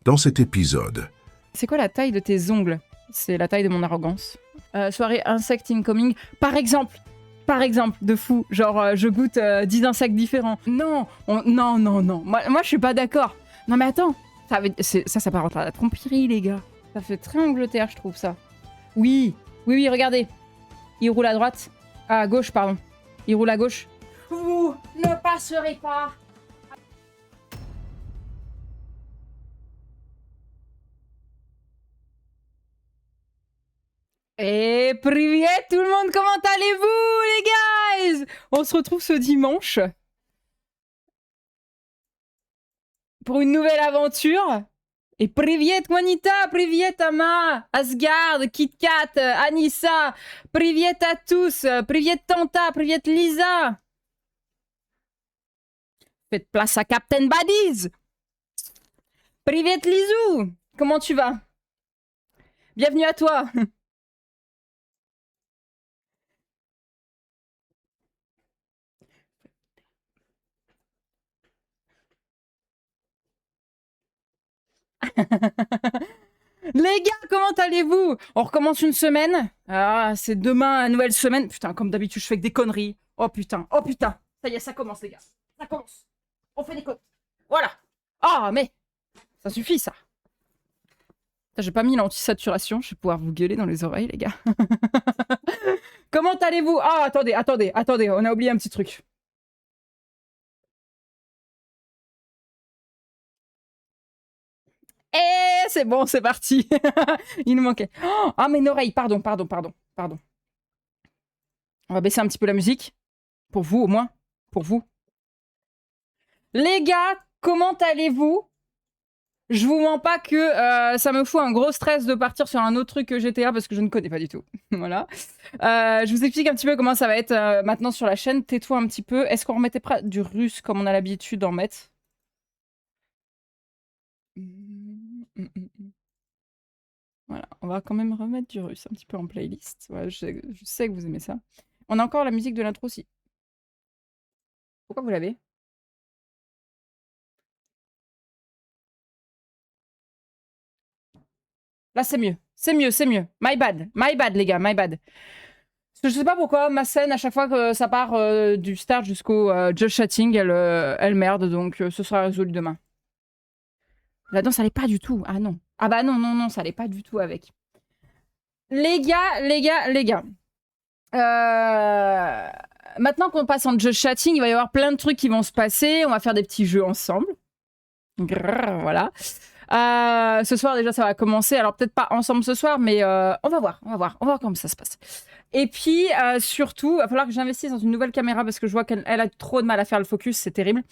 Dans cet épisode, C'est quoi la taille de tes ongles? C'est la taille de mon arrogance. Soirée insect incoming, par exemple, de fou. Genre, je goûte 10 insectes différents. Non, non, non, non. Moi, je suis pas d'accord. Non, mais attends. Ça s'apparente à la tromperie, les gars. Ça fait très Angleterre, je trouve, ça. Oui, oui, oui, regardez. Il roule à droite. Ah, à gauche, pardon. Il roule à gauche. Vous ne passerez pas. Et privet tout le monde, comment allez-vous les guys? On se retrouve ce dimanche pour une nouvelle aventure. Et privet Juanita, privet Ama, Asgard, KitKat, Anissa, privet à tous, privet Tanta, privet Lisa. Faites place à Captain Baddies. Privet Lizou, comment tu vas? Bienvenue à toi. Les gars, comment allez-vous? On recommence une semaine. Ah, c'est demain, nouvelle semaine. Putain, comme d'habitude, je fais que des conneries. Oh putain, oh putain. Ça y est, ça commence, les gars. Ça commence. On fait des conneries. Voilà. Ah, mais ça suffit, ça. J'ai pas mis l'anti-saturation. Je vais pouvoir vous gueuler dans les oreilles, les gars. Comment allez-vous? Ah, attendez. On a oublié un petit truc. Eh, c'est bon, c'est parti. Il nous manquait. Oh, ah, mais une oreille. Pardon. On va baisser un petit peu la musique. Pour vous, au moins. Pour vous. Les gars, comment allez-vous? Je vous mens pas que ça me fout un gros stress de partir sur un autre truc que GTA parce que je ne connais pas du tout. Voilà. Je vous explique un petit peu comment ça va être maintenant sur la chaîne. Tais-toi un petit peu. Est-ce qu'on remettait pas du russe comme on a l'habitude d'en mettre? Voilà, on va quand même remettre du russe un petit peu en playlist. Ouais, je sais que vous aimez ça. On a encore la musique de l'intro aussi. Pourquoi vous l'avez? Là, c'est mieux. C'est mieux. My bad, les gars, my bad. Parce que je sais pas pourquoi, ma scène, à chaque fois que ça part du start jusqu'au just chatting, elle merde, donc ce sera résolu demain. La danse, elle est pas du tout. Ah non. Ah bah non, ça allait pas du tout avec. Les gars. Maintenant qu'on passe en just chatting, il va y avoir plein de trucs qui vont se passer. On va faire des petits jeux ensemble. Grrr, voilà. Ce soir, déjà, ça va commencer. Alors, peut-être pas ensemble ce soir, mais on va voir comment ça se passe. Et puis, surtout, il va falloir que j'investisse dans une nouvelle caméra parce que je vois qu'elle a trop de mal à faire le focus. C'est terrible.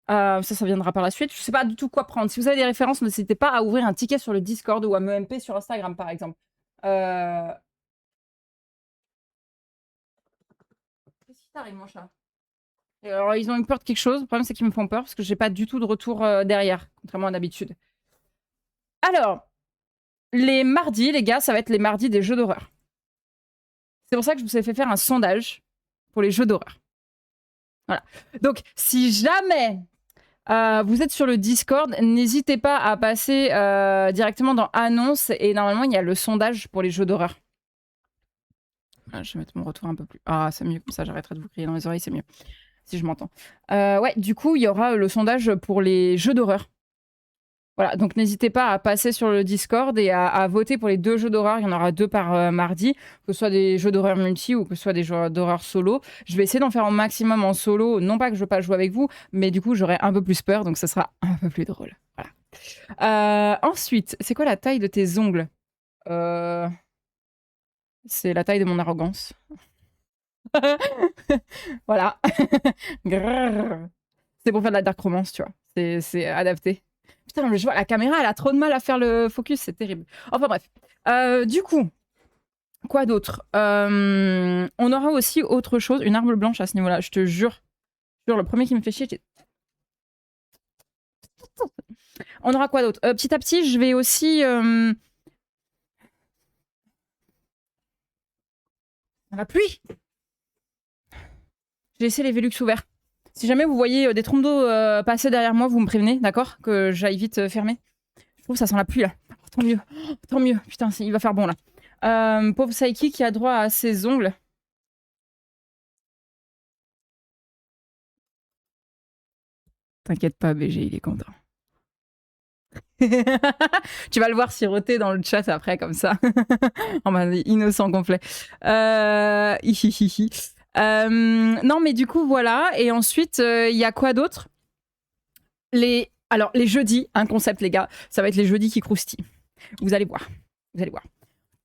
Ça viendra par la suite. Je sais pas du tout quoi prendre. Si vous avez des références, n'hésitez pas à ouvrir un ticket sur le Discord ou à me MP sur Instagram, par exemple. Qu'est-ce qui t'arrive, mon chat? Alors, ils ont eu peur de quelque chose. Le problème, c'est qu'ils me font peur parce que j'ai pas du tout de retour derrière, contrairement à d'habitude. Alors, les mardis, les gars, ça va être les mardis des jeux d'horreur. C'est pour ça que je vous ai fait faire un sondage pour les jeux d'horreur. Voilà. Donc, si jamais vous êtes sur le Discord, n'hésitez pas à passer directement dans Annonces et normalement, il y a le sondage pour les jeux d'horreur. Voilà, je vais mettre mon retour un peu plus. Ah, c'est mieux comme ça, j'arrêterai de vous crier dans les oreilles, c'est mieux. Si je m'entends. Ouais, du coup, il y aura le sondage pour les jeux d'horreur. Voilà, donc n'hésitez pas à passer sur le Discord et à voter pour les 2 jeux d'horreur. Il y en aura 2 par mardi, que ce soit des jeux d'horreur multi ou que ce soit des jeux d'horreur solo. Je vais essayer d'en faire un maximum en solo. Non pas que je veux pas jouer avec vous, mais du coup, j'aurai un peu plus peur, donc ça sera un peu plus drôle. Voilà. Ensuite, c'est quoi la taille de tes ongles? C'est la taille de mon arrogance. Voilà. C'est pour faire de la dark romance, tu vois. C'est adapté. Putain, mais je vois, la caméra, elle a trop de mal à faire le focus, c'est terrible. Enfin bref. Du coup, quoi d'autre? On aura aussi autre chose, une arme blanche à ce niveau-là, je te jure. Le premier qui me fait chier, on aura quoi d'autre? Petit à petit, je vais aussi... La pluie! J'ai laissé les Velux ouverts. Si jamais vous voyez des trompes d'eau passer derrière moi, vous me prévenez, d'accord? Que j'aille vite fermer. Oh, ça sent la pluie là. Oh, tant mieux. Oh, tant mieux. Putain, il va faire bon là. Pauvre Saiki qui a droit à ses ongles. T'inquiète pas, BG, il est content. Tu vas le voir siroter dans le chat après, comme ça. En mode innocent complet. Non, mais du coup, voilà. Et ensuite, il y a quoi d'autre? Alors, les jeudis, un concept, les gars, ça va être les jeudis qui croustillent. Vous allez voir. Vous allez voir.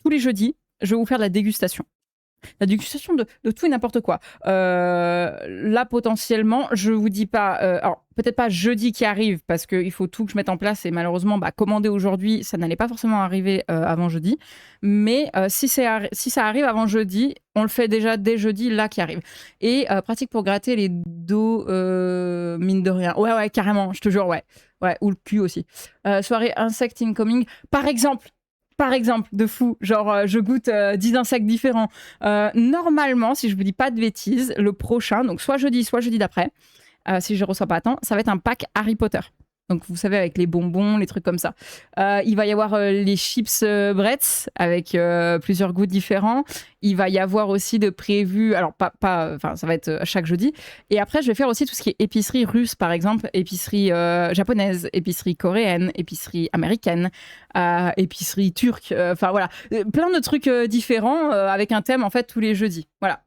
Tous les jeudis, je vais vous faire de la dégustation. La dégustation de tout et n'importe quoi. Là, potentiellement, je vous dis pas... alors, peut-être pas jeudi qui arrive, parce qu'il faut tout que je mette en place, et malheureusement, commander aujourd'hui, ça n'allait pas forcément arriver avant jeudi. Mais si ça arrive avant jeudi, on le fait déjà dès jeudi, là, qui arrive. Et pratique pour gratter les dos, mine de rien. Ouais, carrément, je te jure, ouais. Ouais, ou le cul aussi. Soirée insect incoming, par exemple, de fou, genre je goûte 10 insectes différents. Normalement, si je vous dis pas de bêtises, le prochain, donc soit jeudi d'après, si je ne reçois pas à temps, ça va être un pack Harry Potter. Donc vous savez, avec les bonbons, les trucs comme ça. Il va y avoir les chips Bretz avec plusieurs goûts différents. Il va y avoir aussi de prévu, alors enfin ça va être chaque jeudi. Et après, je vais faire aussi tout ce qui est épicerie russe, par exemple, épicerie japonaise, épicerie coréenne, épicerie américaine, épicerie turque. Enfin voilà, plein de trucs différents avec un thème en fait tous les jeudis. Voilà.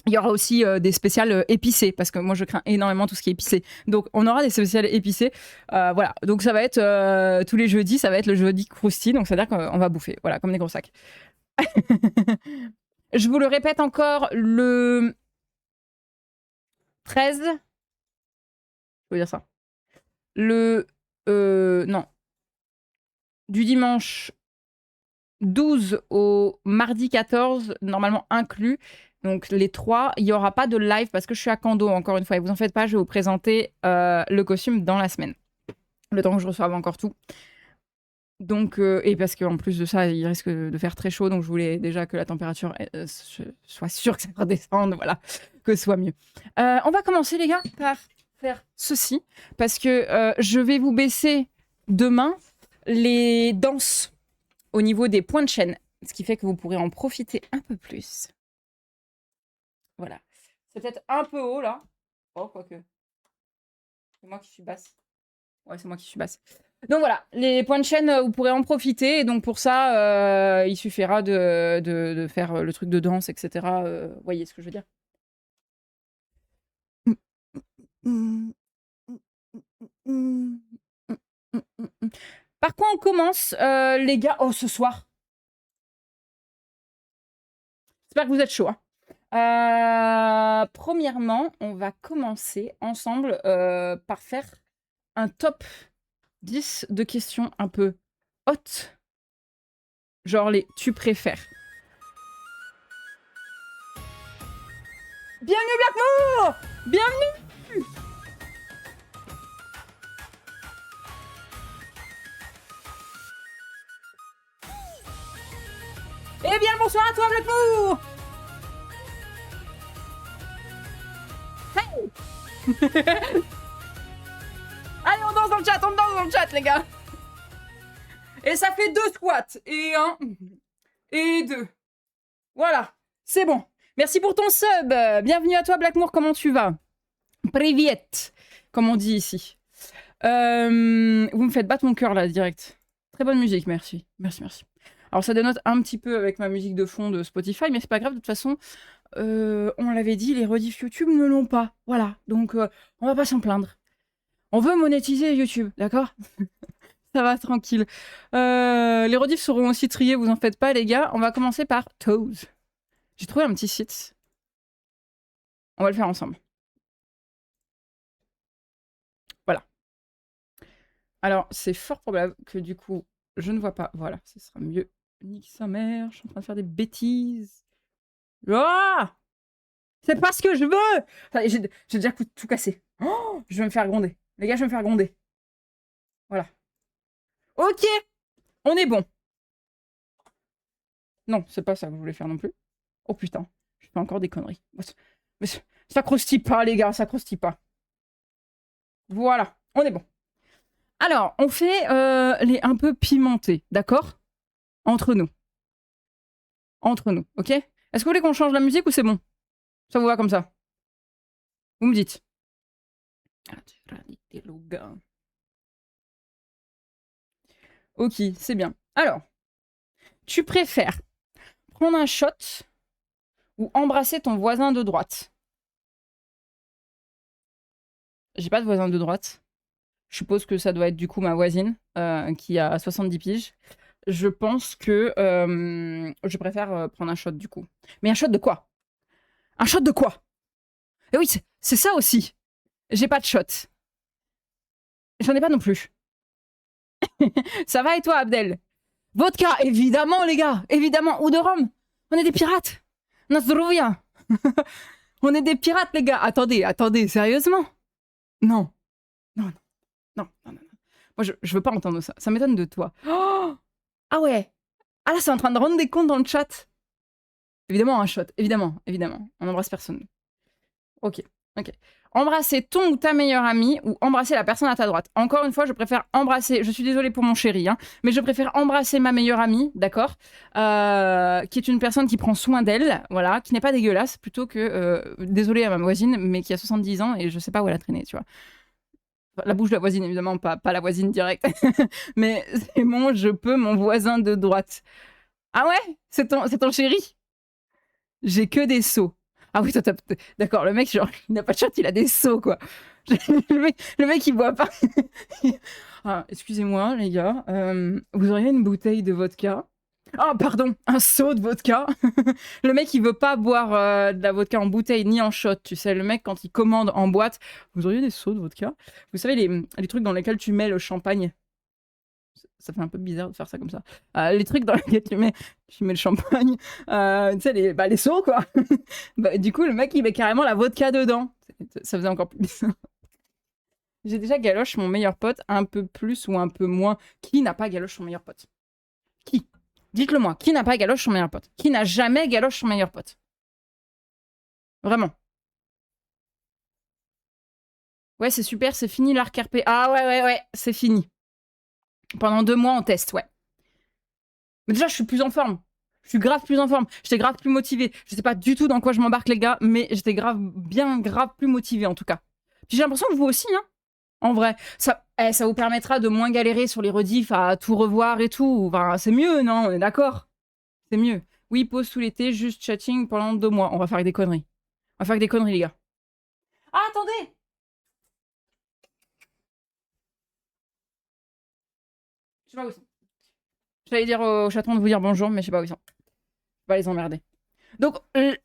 Il y aura aussi des spéciales épicées, parce que moi je crains énormément tout ce qui est épicé. Donc on aura des spéciales épicées. Voilà. Donc ça va être tous les jeudis, ça va être le jeudi croustille. Donc ça veut dire qu'on va bouffer, voilà, comme des gros sacs. Je vous le répète encore, le 13. Je veux dire ça. Non. Du dimanche 12 au mardi 14, normalement inclus. Donc les 3, il n'y aura pas de live parce que je suis à Kando, encore une fois. Et vous en faites pas, je vais vous présenter le costume dans la semaine. Le temps que je reçoive encore tout. Donc, et parce qu'en plus de ça, il risque de faire très chaud. Donc je voulais déjà que la température soit sûre que ça redescende, voilà, que ce soit mieux. On va commencer les gars par faire ceci. Parce que je vais vous baisser demain les danses au niveau des points de chaîne. Ce qui fait que vous pourrez en profiter un peu plus. Voilà. C'est peut-être un peu haut, là. Oh, quoique. C'est moi qui suis basse. Ouais, c'est moi qui suis basse. Donc voilà, les points de chaîne, vous pourrez en profiter. Et donc pour ça, il suffira de faire le truc de danse, etc. Vous voyez ce que je veux dire? Par quoi on commence, les gars? Oh, ce soir. J'espère que vous êtes chauds. Premièrement, on va commencer ensemble par faire un top 10 de questions un peu hautes. Genre les tu préfères. Bienvenue Blackmore! Bienvenue! Eh bien bonsoir à toi Blackmore! Hey! Allez, on danse dans le chat, les gars. Et ça fait 2 squats. Et 1. Et 2. Voilà. C'est bon. Merci pour ton sub. Bienvenue à toi, Blackmore. Comment tu vas? Priviet, comme on dit ici. Vous me faites battre mon cœur, là, direct. Très bonne musique, merci. Merci. Alors, ça dénote un petit peu avec ma musique de fond de Spotify, mais c'est pas grave. De toute façon, on l'avait dit, les rediffs YouTube ne l'ont pas. Voilà. Donc, on va pas s'en plaindre. On veut monétiser YouTube, d'accord? Ça va, tranquille. Les rediffs seront aussi triés, vous en faites pas, les gars. On va commencer par Toes. J'ai trouvé un petit site. On va le faire ensemble. Voilà. Alors, c'est fort probable que du coup, je ne vois pas. Voilà, ce sera mieux. Nique sa mère, je suis en train de faire des bêtises. Ah! C'est pas ce que je veux! Enfin, j'ai déjà tout cassé. Oh, je vais me faire gronder. Les gars, je vais me faire gronder. Voilà. Ok! On est bon. Non, c'est pas ça que je voulais faire non plus. Oh putain, je fais encore des conneries. Mais ça croustille pas, les gars, ça croustille pas. Voilà, on est bon. Alors, on fait les un peu pimentés, d'accord? Entre nous. Entre nous, ok? Est-ce que vous voulez qu'on change la musique ou c'est bon? Ça vous va comme ça? Vous me dites. Ok, c'est bien. Alors, tu préfères prendre un shot ou embrasser ton voisin de droite? J'ai pas de voisin de droite. Je suppose que ça doit être du coup ma voisine qui a 70 piges. Je pense que je préfère prendre un shot du coup. Mais un shot de quoi? Un shot de quoi? Et oui, c'est ça aussi. J'ai pas de shot. J'en ai pas non plus. Ça va et toi, Abdel? Vodka, évidemment, les gars, évidemment. Ou de rhum. On est des pirates. Nazdrovia. On est des pirates, les gars. Attendez, attendez, sérieusement? Non. Non, non, non, non, non. Moi, je veux pas entendre ça. Ça m'étonne de toi. Oh, ah ouais. Ah là, c'est en train de rendre des comptes dans le chat. Évidemment, un shot. Évidemment, évidemment. On n'embrasse personne. Ok, ok. Embrasser ton ou ta meilleure amie ou embrasser la personne à ta droite. Encore une fois, je préfère embrasser. Je suis désolée pour mon chéri, hein, mais je préfère embrasser ma meilleure amie, d'accord, qui est une personne qui prend soin d'elle, voilà, qui n'est pas dégueulasse, plutôt que désolée à ma voisine, mais qui a 70 ans et je sais pas où elle a traîné, tu vois. La bouche de la voisine, évidemment, pas la voisine directe. Mais c'est bon, je peux mon voisin de droite. Ah ouais? C'est ton chéri? J'ai que des seaux. Ah oui, toi, d'accord, le mec, genre, il n'a pas de shot, il a des seaux, quoi. Le mec, il boit pas. Ah, excusez-moi, les gars. Vous auriez une bouteille de vodka? Ah, pardon, un seau de vodka. Le mec, il veut pas boire de la vodka en bouteille ni en shot. Tu sais, le mec, quand il commande en boîte, vous auriez des seaux de vodka? Vous savez, les trucs dans lesquels tu mets le champagne. Ça fait un peu bizarre de faire ça comme ça. Les trucs dans lesquels tu mets le champagne, tu sais, les seaux, quoi. Bah, du coup, le mec, il met carrément la vodka dedans. Ça faisait encore plus bizarre. J'ai déjà galoche mon meilleur pote, un peu plus ou un peu moins. Qui n'a pas galoche son meilleur pote? Qui? Dites-le moi. Qui n'a pas galoche son meilleur pote? Qui n'a jamais galoche son meilleur pote? Vraiment. Ouais, c'est super, c'est fini l'arc RP. Ah ouais, ouais, ouais, c'est fini. Pendant 2 mois, on teste, ouais. Mais déjà, je suis plus en forme. Je suis grave plus en forme. J'étais grave plus motivée. Je sais pas du tout dans quoi je m'embarque, les gars, mais j'étais grave plus motivée, en tout cas. Puis j'ai l'impression que vous aussi, hein. En vrai, ça vous permettra de moins galérer sur les rediffs à tout revoir et tout. Enfin, c'est mieux, non? On est d'accord? C'est mieux. Oui, pause tout l'été, juste chatting pendant 2 mois. On va faire des conneries. On va faire des conneries, les gars. Ah, attendez! Je sais pas où ils sont. J'allais dire aux chatons de vous dire bonjour, mais je sais pas où ils sont. Je vais pas les emmerder. Donc,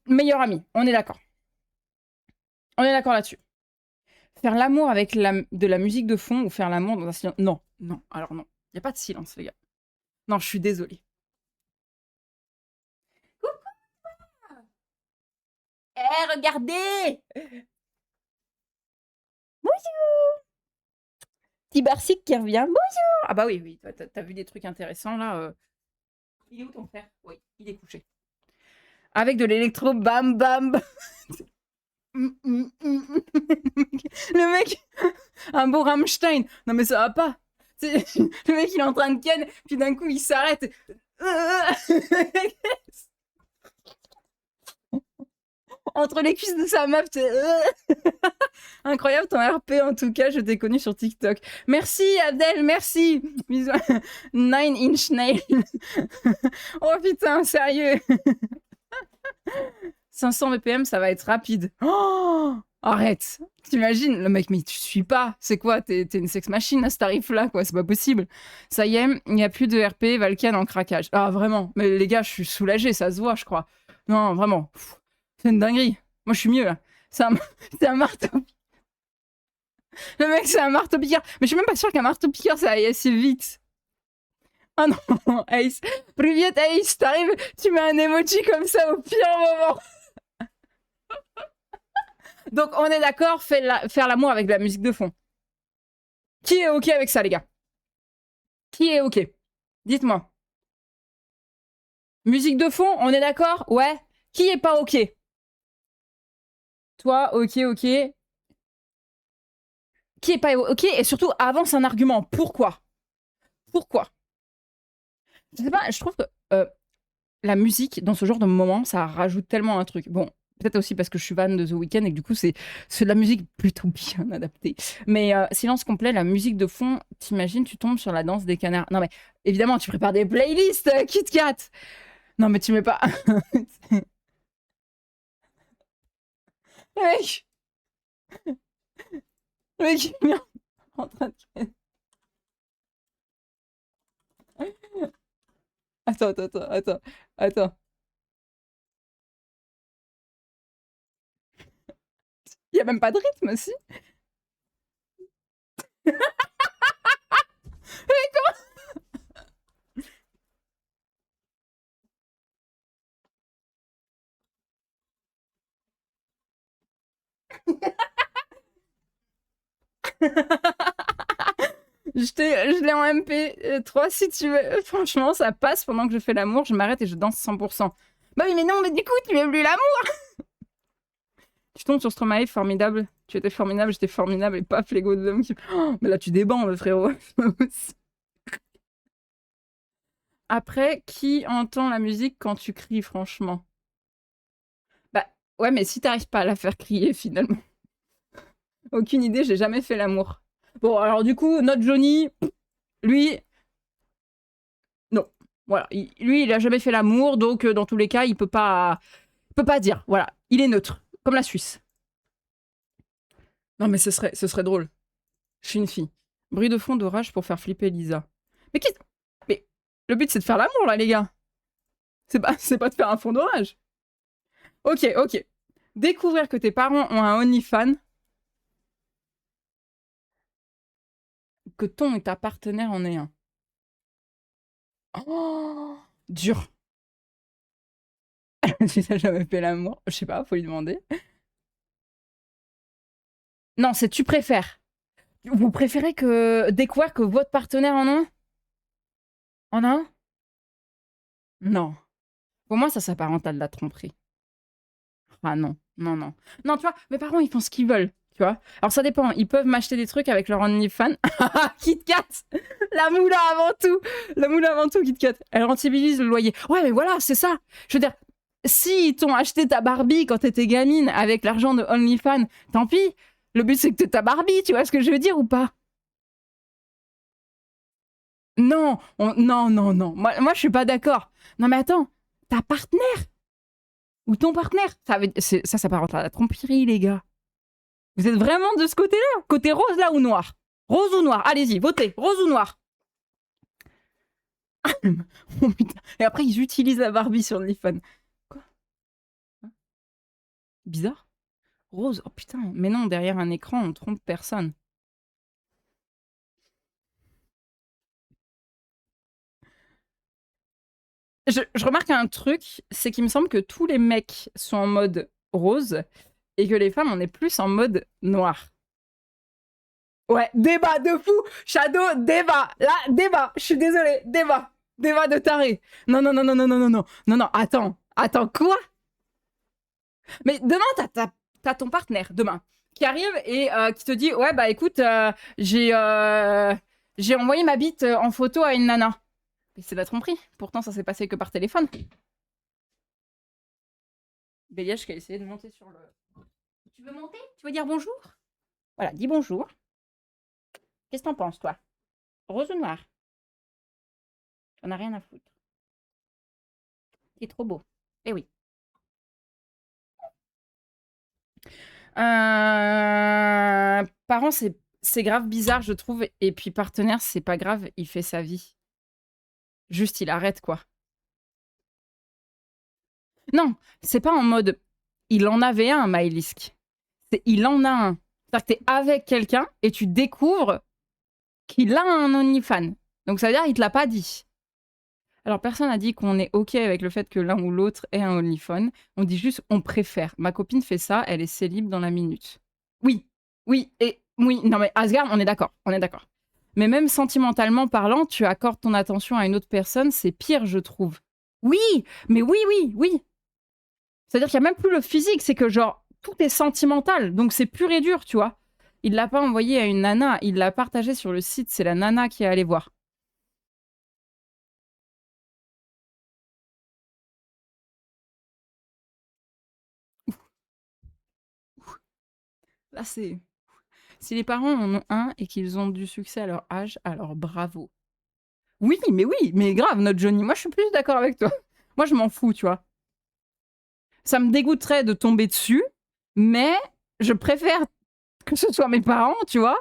meilleur ami, on est d'accord. On est d'accord là-dessus. Faire l'amour avec de la musique de fond ou faire l'amour dans un silence. Non, non, alors non. Il n'y a pas de silence, les gars. Non, je suis désolée. Eh, regardez! Bonjour! Petit Barsic qui revient. Bonjour! Ah bah oui, oui, t'as vu des trucs intéressants là. Il est où ton frère? Oui, il est couché. Avec de l'électro, bam bam. Le mec, un beau Rammstein. Non mais ça va pas. Le mec il est en train de ken, puis d'un coup il s'arrête. Entre les cuisses de sa meuf, c'est incroyable ton RP en tout cas, je t'ai connu sur TikTok. Merci Adèle, merci. 9-inch nail. Oh putain, sérieux. 500 BPM, ça va être rapide. Oh, arrête. T'imagines, le mec, mais tu suis pas. C'est quoi? T'es une sex machine à ce tarif-là, quoi. C'est pas possible. Ça y est, il n'y a plus de RP Valkan en craquage. Ah, vraiment. Mais les gars, je suis soulagée, ça se voit, je crois. Non, vraiment. C'est une dinguerie. Moi, je suis mieux, là. C'est un marteau. Le mec, c'est un marteau-piqueur. Mais je suis même pas sûre qu'un marteau-piqueur, ça aille assez vite. Ah non, Ace. Privet, Ace, t'arrives, tu mets un emoji comme ça au pire moment. Donc, on est d'accord, faire l'amour avec de la musique de fond. Qui est OK avec ça, les gars? Qui est OK? Dites-moi. Musique de fond, on est d'accord? Ouais. Qui est pas OK? Toi, OK, OK. qui est pas ok, et surtout avance un argument. Pourquoi? Pourquoi? Je sais pas, je trouve que la musique, dans ce genre de moment, ça rajoute tellement un truc. Bon, peut-être aussi parce que je suis fan de The Weeknd et que du coup, c'est de la musique plutôt bien adaptée. Mais silence complet, la musique de fond, t'imagines, tu tombes sur la danse des canards. Non mais, évidemment, tu prépares des playlists, Kit Kat. Non mais tu mets pas... Mec, mec, il est bien en train de... Attends. Il y a même pas de rythme, aussi. Mais je l'ai en MP3 si tu veux. Franchement, ça passe pendant que je fais l'amour, je m'arrête et je danse 100%. Bah oui, mais non, mais du coup, tu veux plus l'amour. Tu tombes sur Stromae, formidable. Tu étais formidable, j'étais formidable, et paf, l'ego de l'homme qui... Oh, mais là, tu débandes, frérot. Après, qui entend la musique quand tu cries, franchement? Bah, ouais, mais si t'arrives pas à la faire crier, finalement. Aucune idée, j'ai jamais fait l'amour. Bon, alors du coup, notre Johnny, lui... Non. Voilà. Lui, il a jamais fait l'amour, donc dans tous les cas, il peut pas dire. Voilà. Il est neutre, comme la Suisse. Non, mais ce serait drôle. Je suis une fille. Bruit de fond d'orage pour faire flipper Lisa. Mais qu'est-ce... Mais le but, c'est de faire l'amour, là, les gars. C'est pas de faire un fond d'orage. Ok. Découvrir que tes parents ont un OnlyFans. Que ton et ta partenaire en aient un. Oh, dur. Si t'as jamais fait l'amour, je sais pas, faut lui demander. Non, c'est tu préfères. Vous préférez que découvrir que votre partenaire en a un? En a un? Non. Pour moi, ça s'apparente à de la tromperie. Ah non. Non, tu vois, mes parents, ils font ce qu'ils veulent, tu vois. Alors ça dépend, ils peuvent m'acheter des trucs avec leur OnlyFans. Kit Kat. La moula avant tout, Kit Kat. Elle rentabilise le loyer. Ouais, mais voilà, c'est ça. Je veux dire, si t'ont acheté ta Barbie quand t'étais gamine avec l'argent de OnlyFans, tant pis. Le but, c'est que t'aies ta Barbie, tu vois ce que je veux dire ou pas? Non, non. Moi, je suis pas d'accord. Non, mais attends, ta partenaire ou ton partenaire, ça s'apparente à la tromperie, les gars. Vous êtes vraiment de ce côté-là? Côté rose, là, ou noir? Rose ou noir? Allez-y, votez. Rose ou noir? Oh putain. Et après, ils utilisent la Barbie sur OnlyFans. Quoi? Bizarre. Rose, oh putain. Mais non, derrière un écran, on trompe personne. Je remarque un truc, c'est qu'il me semble que tous les mecs sont en mode rose et que les femmes, on est plus en mode noir. Ouais, débat de fou. Shadow, débat. Là, débat. Je suis désolée. Débat. Débat de taré. Non. Non, attends, quoi? Mais demain, t'as ton partenaire, demain, qui arrive et qui te dit, ouais, bah écoute, j'ai envoyé ma bite en photo à une nana. Mais c'est de la tromperie. Pourtant, ça s'est passé que par téléphone. Béliège qui a essayé de monter sur le... Tu veux monter? Tu veux dire bonjour? Voilà, dis bonjour. Qu'est-ce que t'en penses, toi? Rose ou noir? On a rien à foutre. T'es trop beau. Eh oui. Parents, c'est grave bizarre, je trouve. Et puis partenaire, c'est pas grave, il fait sa vie. Juste, il arrête, quoi. Non, c'est pas en mode il en avait un, Maëlisk. C'est il en a un. C'est-à-dire que t'es avec quelqu'un et tu découvres qu'il a un OnlyFans. Donc ça veut dire qu'il te l'a pas dit. Alors personne n'a dit qu'on est OK avec le fait que l'un ou l'autre ait un OnlyFans. On dit juste on préfère. Ma copine fait ça, elle est célib dans la minute. Oui, non mais Asgard, on est d'accord. Mais même sentimentalement parlant, tu accordes ton attention à une autre personne, c'est pire, je trouve. Oui, mais oui. C'est-à-dire qu'il n'y a même plus le physique, c'est que genre, tout est sentimental, donc c'est pur et dur, tu vois. Il l'a pas envoyé à une nana, il l'a partagé sur le site, c'est la nana qui est allée voir. Là, c'est... Si les parents en ont un et qu'ils ont du succès à leur âge, alors bravo. Oui, mais grave, notre Johnny. Moi, je suis plus d'accord avec toi. Moi, je m'en fous, tu vois. Ça me dégoûterait de tomber dessus, mais je préfère que ce soit mes parents, tu vois,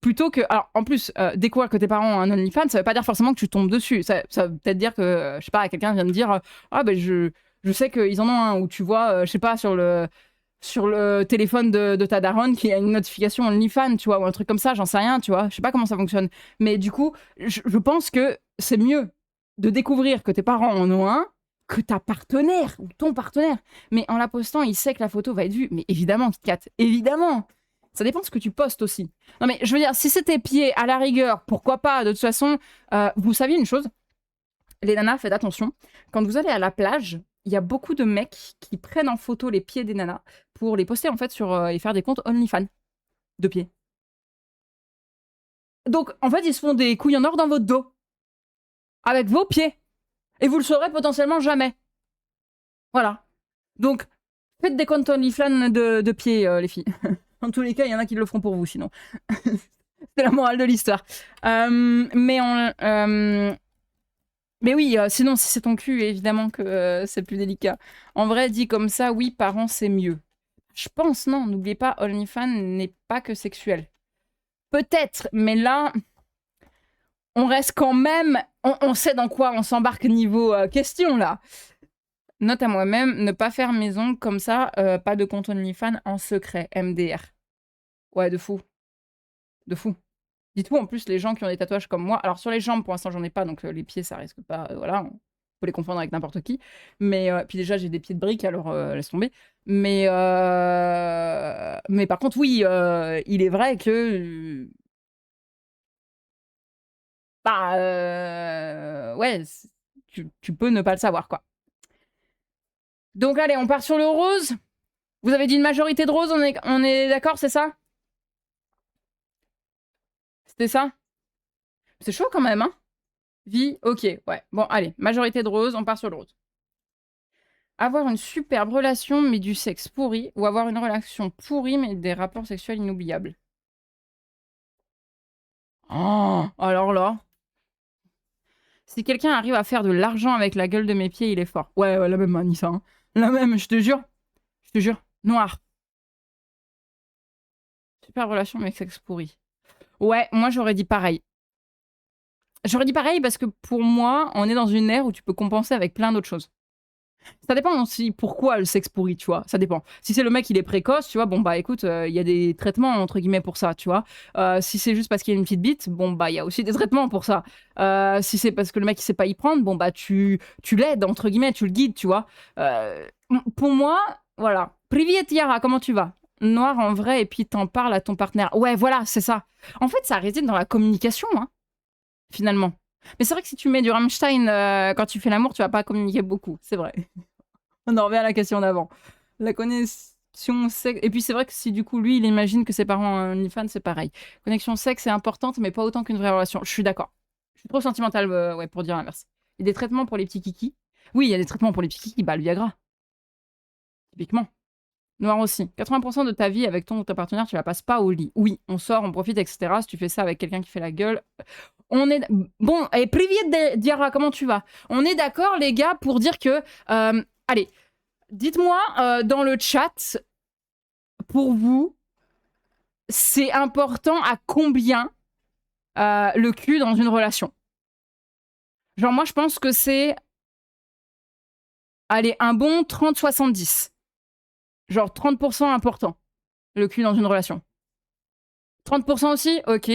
plutôt que... Alors, en plus, découvrir que tes parents ont un OnlyFans, ça veut pas dire forcément que tu tombes dessus. Ça veut peut-être dire que, je sais pas, quelqu'un vient de dire ah, ben, je sais qu'ils en ont un, ou tu vois, je sais pas, sur le téléphone de ta daronne qui a une notification OnlyFans, tu vois, ou un truc comme ça, j'en sais rien, tu vois. Je sais pas comment ça fonctionne. Mais du coup, je pense que c'est mieux de découvrir que tes parents en ont un que ta partenaire ou ton partenaire. Mais en la postant, il sait que la photo va être vue. Mais évidemment, KitKat, évidemment. Ça dépend de ce que tu postes aussi. Non mais je veux dire, si c'est tes pieds, à la rigueur, pourquoi pas. De toute façon, vous saviez une chose, les nanas, faites attention. Quand vous allez à la plage, il y a beaucoup de mecs qui prennent en photo les pieds des nanas pour les poster en fait sur et faire des comptes OnlyFans de pieds. Donc en fait, ils se font des couilles en or dans votre dos avec vos pieds et vous le saurez potentiellement jamais. Voilà. Donc faites des comptes OnlyFans de pieds, les filles. En tous les cas, il y en a qui le feront pour vous sinon. C'est la morale de l'histoire. Mais oui, sinon, si c'est ton cul, évidemment que c'est plus délicat. En vrai, dit comme ça, oui, parents, c'est mieux. Je pense, non, n'oubliez pas, OnlyFans n'est pas que sexuel. Peut-être, mais là, on reste quand même... On sait dans quoi on s'embarque niveau question, là. Note à moi-même, ne pas faire mes ongles comme ça, pas de compte OnlyFans en secret, MDR. Ouais, de fou. De fou. Dites-vous, en plus, les gens qui ont des tatouages comme moi... Alors, sur les jambes, pour l'instant, j'en ai pas, donc les pieds, ça risque pas... voilà, on peut les confondre avec n'importe qui. Mais puis déjà, j'ai des pieds de briques, alors laisse tomber. Mais par contre, oui, il est vrai que... bah, ouais, tu peux ne pas le savoir, quoi. Donc, allez, on part sur le rose. Vous avez dit une majorité de rose, on est d'accord, c'est ça? C'était ça? C'est chaud quand même, hein? Vie, ok, ouais. Bon, allez, majorité de rose, on part sur le rose. Avoir une superbe relation mais du sexe pourri, ou avoir une relation pourrie mais des rapports sexuels inoubliables. Oh, alors là, si quelqu'un arrive à faire de l'argent avec la gueule de mes pieds, il est fort. Ouais, la même, Anissa. Hein. La même, je te jure. Je te jure. Noir. Superbe relation mais sexe pourri. Ouais, moi j'aurais dit pareil. J'aurais dit pareil parce que pour moi, on est dans une ère où tu peux compenser avec plein d'autres choses. Ça dépend aussi pourquoi le sexe pourri, tu vois. Ça dépend. Si c'est le mec, il est précoce, tu vois, bon, bah écoute, il y a des traitements, entre guillemets, pour ça, tu vois. Si c'est juste parce qu'il y a une petite bite, bon, bah il y a aussi des traitements pour ça. Si c'est parce que le mec, il sait pas y prendre, bon, bah tu l'aides, entre guillemets, tu le guides, tu vois. Pour moi, voilà. Priviet Yara, comment tu vas? Noir en vrai, et puis t'en parles à ton partenaire. Ouais, voilà, c'est ça. En fait, ça réside dans la communication, hein, finalement. Mais c'est vrai que si tu mets du Rammstein quand tu fais l'amour, tu vas pas communiquer beaucoup, c'est vrai. On en revient à la question d'avant. La connexion sexe. Et puis c'est vrai que si du coup lui il imagine que ses parents ont un OnlyFans, c'est pareil. Connexion sexe est importante, mais pas autant qu'une vraie relation. Je suis d'accord. Je suis trop sentimentale ouais, pour dire l'inverse. Il y a des traitements pour les petits kikis. Oui, il y a des traitements pour les petits kikis. Bah, le Viagra, typiquement. Noir aussi. 80% de ta vie avec ton ou ta partenaire, tu la passes pas au lit. Oui, on sort, on profite, etc. Si tu fais ça avec quelqu'un qui fait la gueule. On est. Bon, et Privier Diara, comment tu vas? On est d'accord, les gars, pour dire que. Allez, dites-moi dans le chat, pour vous, c'est important à combien le cul dans une relation? Genre, moi, je pense que c'est, allez, un bon 30-70. Genre 30% important, le cul dans une relation. 30% aussi, ok.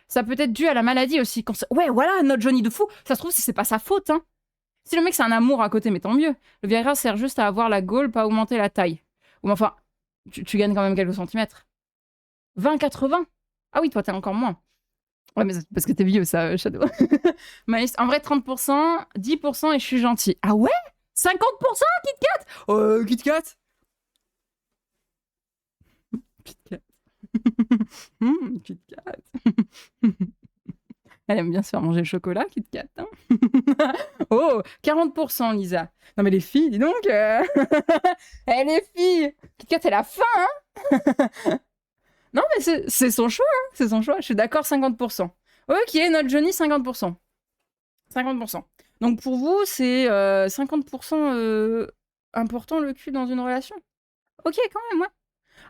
Ça peut être dû à la maladie aussi. Ouais, voilà, notre Johnny de fou. Ça se trouve, c'est pas sa faute, hein. Si le mec, c'est un amour à côté, mais tant mieux. Le Viagra sert juste à avoir la gaule, pas augmenter la taille. Ou enfin, tu gagnes quand même quelques centimètres. 20-80. Ah oui, toi, t'es encore moins. Ouais, mais c'est parce que t'es vieux, ça, Shadow. Maïs, en vrai, 30%, 10% et je suis gentil. Ah ouais? 50% KitKat? KitKat? KitKat. Kit Kat. Elle aime bien se faire manger le chocolat, Kit Kat. Hein. Oh, 40%, Lisa. Non, mais les filles, dis donc. Les filles. Kit Kat, elle a faim, hein. Non, mais c'est son choix. Hein. C'est son choix. Je suis d'accord, 50%. Ok, notre Johnny, 50%. 50%. Donc pour vous, c'est 50% important le cul dans une relation. Ok, quand même, ouais.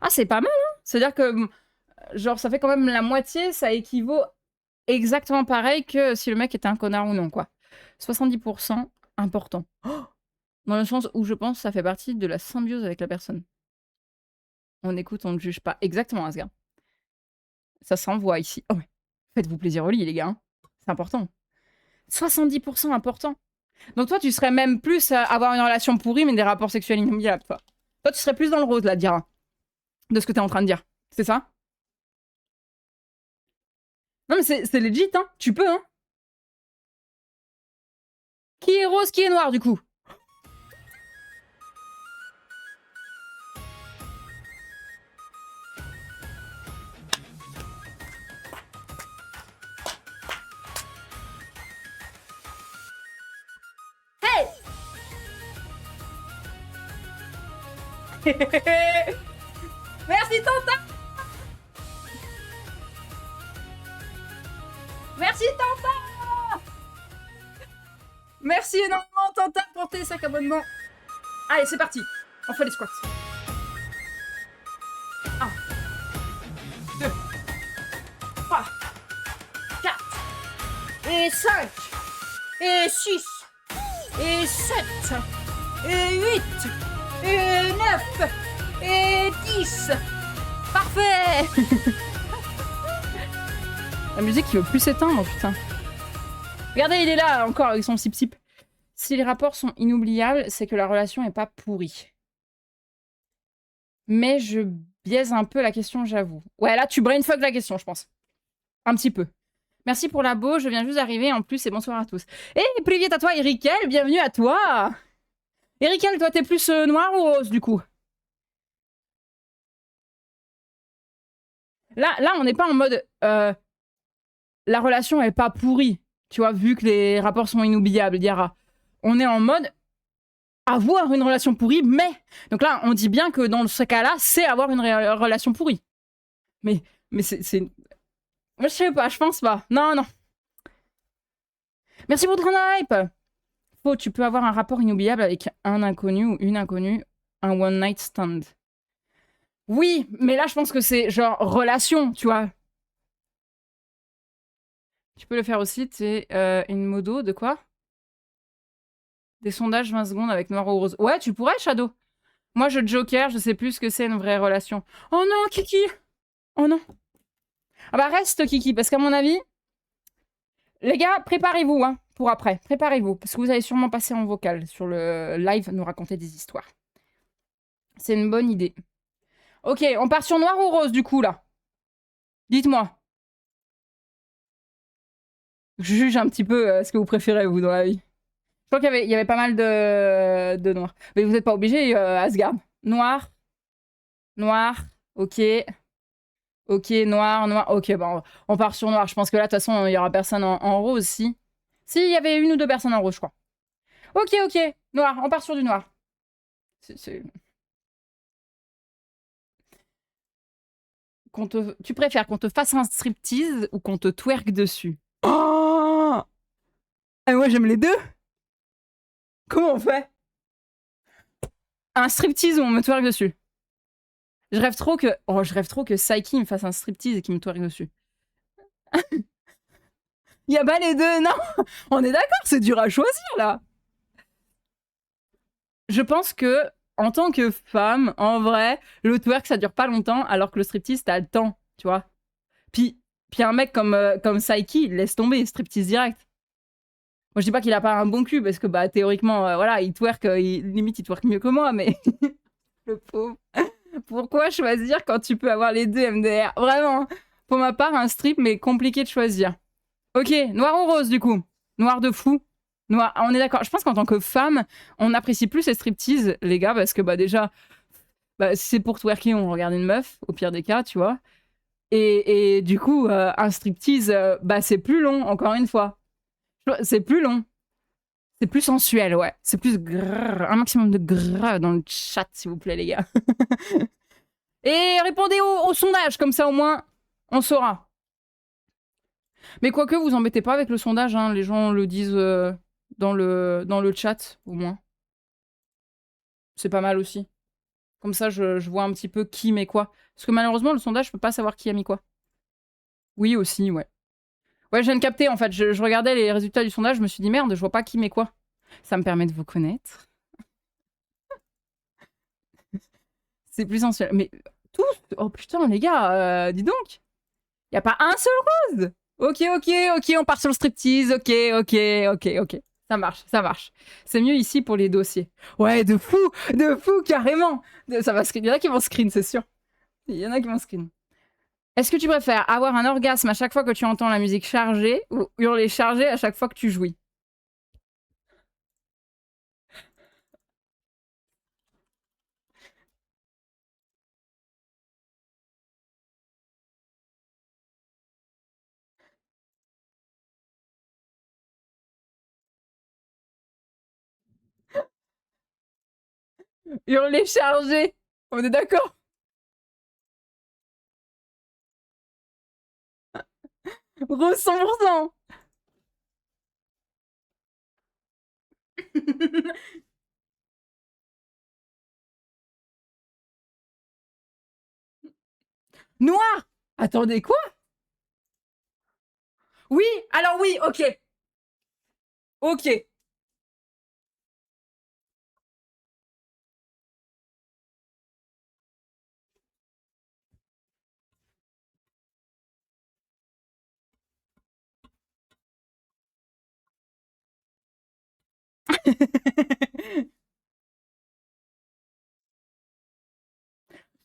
Ah, c'est pas mal, hein. C'est-à-dire que, genre, ça fait quand même la moitié, ça équivaut exactement pareil que si le mec était un connard ou non, quoi. 70% important. Oh, dans le sens où je pense que ça fait partie de la symbiose avec la personne. On écoute, on ne juge pas. Exactement, Asgard. Ça s'envoie ici. Oh, ouais. Faites-vous plaisir au lit, les gars. Hein. C'est important. 70% important. Donc toi, tu serais même plus à avoir une relation pourrie, mais des rapports sexuels inoubliables, toi. Toi, tu serais plus dans le rose, là, Dira. De ce que t'es en train de dire. C'est ça? Non, mais c'est legit, hein. Tu peux, hein. Qui est rose, qui est noir, du coup? Hey! Merci, Tanta! Merci, Tanta! Merci énormément, Tanta, pour tes 5 abonnements. Allez, c'est parti. On fait les squats. 1, 2, 3, 4, et 5, et 6, et 7, et 8, et 9, et 10. Parfait. La musique qui veut plus s'éteindre, putain. Regardez, il est là encore avec son sip-sip. Si les rapports sont inoubliables, c'est que la relation n'est pas pourrie. Mais je biaise un peu la question, j'avoue. Ouais, là, tu brainfuck la question, je pense. Un petit peu. Merci pour la beau, je viens juste d'arriver en plus et bonsoir à tous. Et priviet à toi, Erikel, bienvenue à toi. Erikel, toi, t'es plus noir ou rose, du coup? Là, on n'est pas en mode... la relation est pas pourrie, tu vois, vu que les rapports sont inoubliables, Diara. On est en mode avoir une relation pourrie, mais... Donc là, on dit bien que dans ce cas-là, c'est avoir une relation pourrie. Mais c'est... Moi, je sais pas, je pense pas. Non, non. Merci pour ton hype. Faux, tu peux avoir un rapport inoubliable avec un inconnu ou une inconnue, un one night stand. Oui, mais là, je pense que c'est genre relation, tu vois. Tu peux le faire aussi, c'est une modo de quoi? Des sondages 20 secondes avec noir ou rose. Ouais, tu pourrais, Shadow. Moi, je joker, je sais plus ce que c'est une vraie relation. Oh non, Kiki. Oh non. Ah bah reste, Kiki, parce qu'à mon avis... Les gars, préparez-vous hein, pour après. Préparez-vous, parce que vous allez sûrement passer en vocal sur le live, nous raconter des histoires. C'est une bonne idée. Ok, on part sur noir ou rose, du coup, là? Dites-moi. Je juge un petit peu ce que vous préférez, vous, dans la vie. Je crois qu'il y avait pas mal de noir. Mais vous n'êtes pas obligé, Asgard. Noir. Noir. Ok. Ok, noir, noir. Ok, bon, on part sur noir. Je pense que là, de toute façon, il n'y aura personne en rose, si. Si, il y avait une ou deux personnes en rose, je crois. Ok, ok. Noir, on part sur du noir. Tu préfères qu'on te fasse un striptease ou qu'on te twerk dessus? Oh ah, moi, j'aime les deux. Comment on fait? Un striptease ou on me twerk dessus? Je rêve trop que Saiki me fasse un striptease et qu'il me twerk dessus. Il y a pas les deux, non. On est d'accord, c'est dur à choisir, là. Je pense que, en tant que femme, en vrai, le twerk, ça dure pas longtemps, alors que le striptease, t'as le temps, tu vois. Puis un mec comme Saiki, il laisse tomber, striptease direct. Moi, je dis pas qu'il a pas un bon cul, parce que, bah, théoriquement, voilà, il twerk, limite, il twerk mieux que moi, mais... le pauvre. Pourquoi choisir quand tu peux avoir les deux MDR? Vraiment. Pour ma part, un strip, mais compliqué de choisir. Ok, noir ou rose, du coup? Noir de fou. Noir. On est d'accord. Je pense qu'en tant que femme, on apprécie plus les striptease, les gars, parce que, bah, déjà, bah, si c'est pour twerker, on regarde une meuf, au pire des cas, tu vois. Et du coup, un striptease, bah, c'est plus long, encore une fois. C'est plus long. C'est plus sensuel, ouais. C'est plus grrr, un maximum de grrr dans le chat, s'il vous plaît, les gars. Et répondez au sondage, comme ça au moins, on saura. Mais quoique, vous embêtez pas avec le sondage, hein, les gens le disent dans le chat, au moins. C'est pas mal aussi. Comme ça, je vois un petit peu qui met quoi. Parce que malheureusement, le sondage, je peux pas savoir qui a mis quoi. Oui, aussi, ouais. Ouais, je viens de capter, en fait. Je regardais les résultats du sondage, je me suis dit, merde, je vois pas qui met quoi. Ça me permet de vous connaître. C'est plus sensuel. Mais tous. Oh putain, les gars, dis donc. Y a pas un seul rose. Ok, ok, ok, on part sur le striptease. Ok, ok, ok, ok. Ça marche, ça marche. C'est mieux ici pour les dossiers. Ouais, de fou, carrément. Ça va screen. Il y en a qui vont screen, c'est sûr. Il y en a qui vont screen. Est-ce que tu préfères avoir un orgasme à chaque fois que tu entends la musique chargée ou hurler chargé à chaque fois que tu jouis? Hurler chargé. On est d'accord? Rose 100%. Noir. Attendez, quoi? Oui, alors oui, ok. Ok.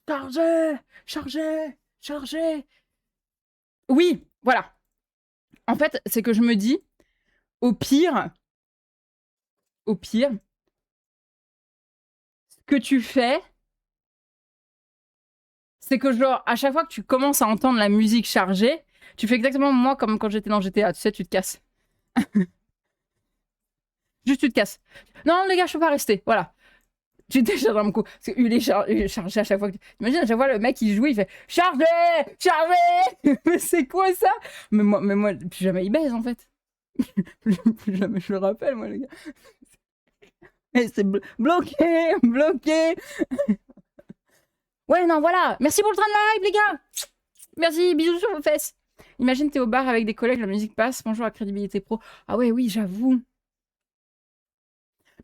Chargé, chargé, chargé. Oui, voilà. En fait, c'est que je me dis, au pire, ce que tu fais, c'est que genre, à chaque fois que tu commences à entendre la musique chargée, tu fais exactement moi comme quand j'étais dans GTA, tu sais, tu te casses. Juste tu te casses. Non, les gars, je peux pas rester. Voilà. Tu décharges un coup. Parce que il est chargé à chaque fois. Imagine, à chaque fois, le mec, il joue, il fait chargé, chargé. Mais c'est quoi ça? Mais moi, plus jamais il baise, en fait. Plus jamais je le rappelle, moi, les gars. Et c'est bloqué, bloqué. Ouais, non, voilà. Merci pour le train de live, les gars. Merci, bisous sur vos fesses. Imagine, t'es au bar avec des collègues, la musique passe. Bonjour à Crédibilité Pro. Ah ouais, oui, j'avoue.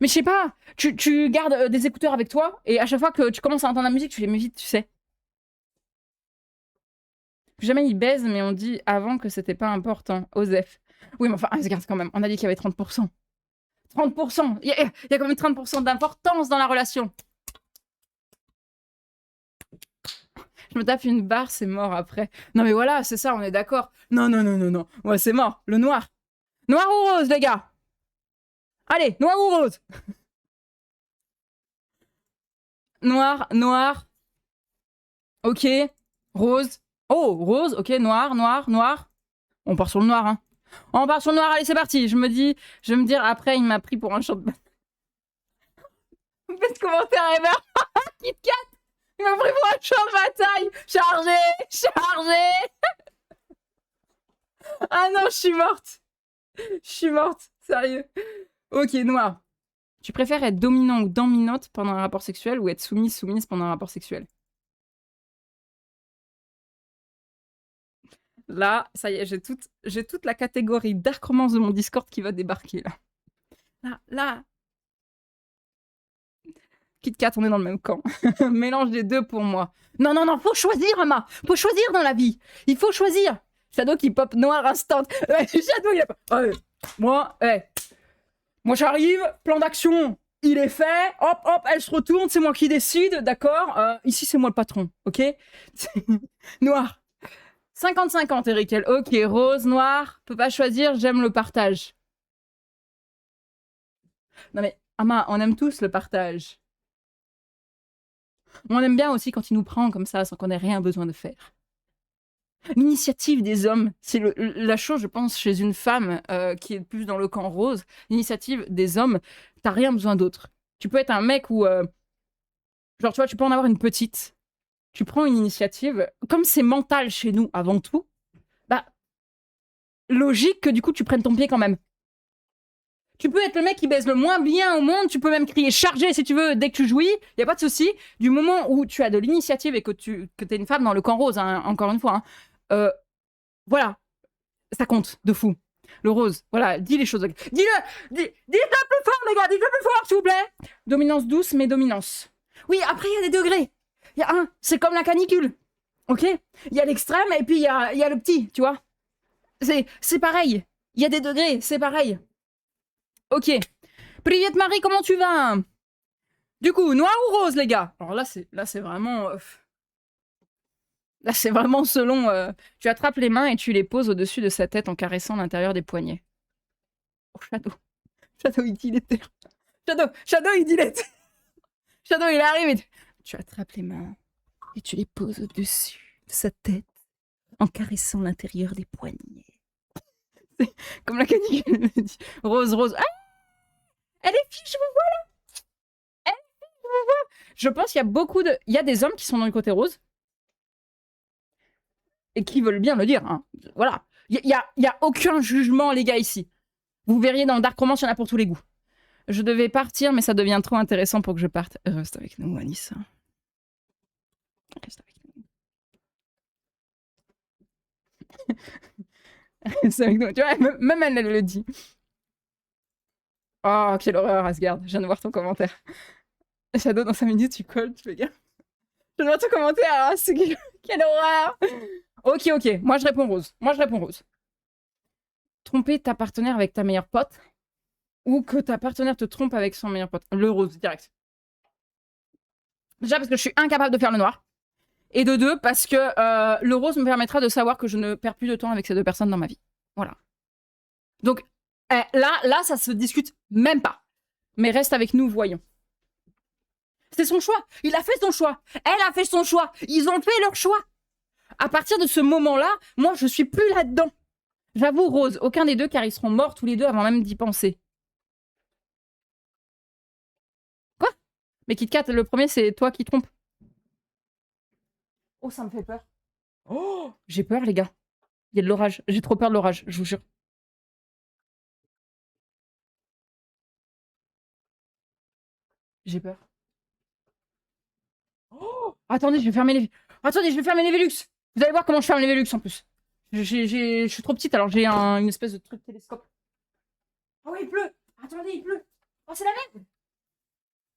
Mais je sais pas, tu gardes des écouteurs avec toi et à chaque fois que tu commences à entendre la musique, tu les mets vite, tu sais. Plus jamais ils baisent, mais on dit avant que c'était pas important. Osef. Oui, mais enfin, regarde quand même, on a dit qu'il y avait 30%. 30%. Il y a quand même 30% d'importance dans la relation. Je me tape une barre, c'est mort après. Non mais voilà, c'est ça, on est d'accord. Non, non, non, non, non. Ouais, c'est mort. Le noir. Noir ou rose, les gars? Allez, noir ou rose? Noir, noir. Ok. Rose. Oh, rose, ok, noir, noir, noir. On part sur le noir, hein. On part sur le noir, allez, c'est parti. Je vais me dire, après, il m'a pris pour un champ de bataille. Faites commentaire, Ever. Kit Kat, il m'a pris pour un champ de bataille. Chargé, chargé. Ah non, je suis morte. Je suis morte, sérieux. Ok, noir. Tu préfères être dominant ou dominante pendant un rapport sexuel ou être soumise pendant un rapport sexuel? Là, ça y est, j'ai toute la catégorie Dark Romance de mon Discord qui va débarquer, là. Là, Kit Kat, on est dans le même camp. Mélange des deux pour moi. Non, non, non, faut choisir, Ama. Faut choisir dans la vie. Il faut choisir. Shadow qui pop noir instant. Shadow, il a pas. Moi, j'arrive, plan d'action. Il est fait. Hop, hop, elle se retourne. C'est moi qui décide, d'accord. Ici, c'est moi le patron, ok. Noir. 50-50, Eric. Ok, rose, noir. Peut pas choisir, j'aime le partage. Non, mais, Ama, on aime tous le partage. On aime bien aussi quand il nous prend comme ça, sans qu'on ait rien besoin de faire. L'initiative des hommes, c'est la chose, je pense, chez une femme qui est plus dans le camp rose. L'initiative des hommes, t'as rien besoin d'autre. Tu peux être un mec où, genre, tu vois, tu peux en avoir une petite. Tu prends une initiative. Comme c'est mental chez nous avant tout, bah, logique que du coup, tu prennes ton pied quand même. Tu peux être le mec qui baise le moins bien au monde, tu peux même crier chargé si tu veux dès que tu jouis, y a pas de souci. Du moment où tu as de l'initiative et que t'es une femme dans le camp rose, hein, encore une fois, hein, voilà, ça compte de fou. Le rose, voilà, dis les choses. Dis-le plus fort, les gars, dis-le plus fort, s'il vous plaît. Dominance douce, mais dominance. Oui, après, il y a des degrés. Il y a un, c'est comme la canicule, ok. Il y a l'extrême et puis il y a le petit, tu vois. C'est pareil. Il y a des degrés, c'est pareil. Ok. Privet Marie, comment tu vas? Du coup, noir ou rose, les gars? Alors là, c'est vraiment... là, c'est vraiment selon... tu attrapes les mains et tu les poses au-dessus de sa tête en caressant l'intérieur des poignets. Oh, Shadow. Shadow, il dilette. Shadow, il dilette. Shadow, il arrive et... Tu attrapes les mains et tu les poses au-dessus de sa tête en caressant l'intérieur des poignets. C'est comme la canicule. Rose, rose. Ah, elle est fiche, vous voilà. Elle est fiche, vous voilà. Je pense qu'il y a beaucoup de... Il y a des hommes qui sont dans le côté rose et qui veulent bien le dire. Hein. Voilà. Il y a aucun jugement, les gars, ici. Vous verriez dans le Dark Romance, il y en a pour tous les goûts. Je devais partir, mais ça devient trop intéressant pour que je parte. Reste avec nous, Anissa. Reste avec nous. Reste avec nous. Tu vois, même elle le dit. Oh, quelle horreur, Asgard. Je viens de voir ton commentaire. Shadow, dans 5 minutes, tu colles, tu fais gaffe. Je viens de voir ton commentaire. Ah, quelle horreur. Ok, ok. Moi, je réponds rose. Tromper ta partenaire avec ta meilleure pote ou que ta partenaire te trompe avec son meilleur pote. Le rose, direct. Déjà parce que je suis incapable de faire le noir. Et de deux, parce que le rose me permettra de savoir que je ne perds plus de temps avec ces deux personnes dans ma vie. Voilà. Donc là, ça se discute même pas. Mais reste avec nous, voyons. C'est son choix. Il a fait son choix. Elle a fait son choix. Ils ont fait leur choix. À partir de ce moment-là, moi, je suis plus là-dedans. J'avoue, Rose, aucun des deux, car ils seront morts tous les deux avant même d'y penser. Quoi? Mais Kit Kat, le premier, c'est toi qui trompes. Oh, ça me fait peur. Oh, j'ai peur, les gars. Il y a de l'orage. J'ai trop peur de l'orage, je vous jure. J'ai peur. Oh, attendez, je vais fermer les... Attendez, je vais fermer les Velux. Vous allez voir comment je ferme les Velux, en plus. Je suis trop petite, alors j'ai une espèce de truc télescope. Oh, il pleut. Attendez, il pleut. Oh, c'est la merde.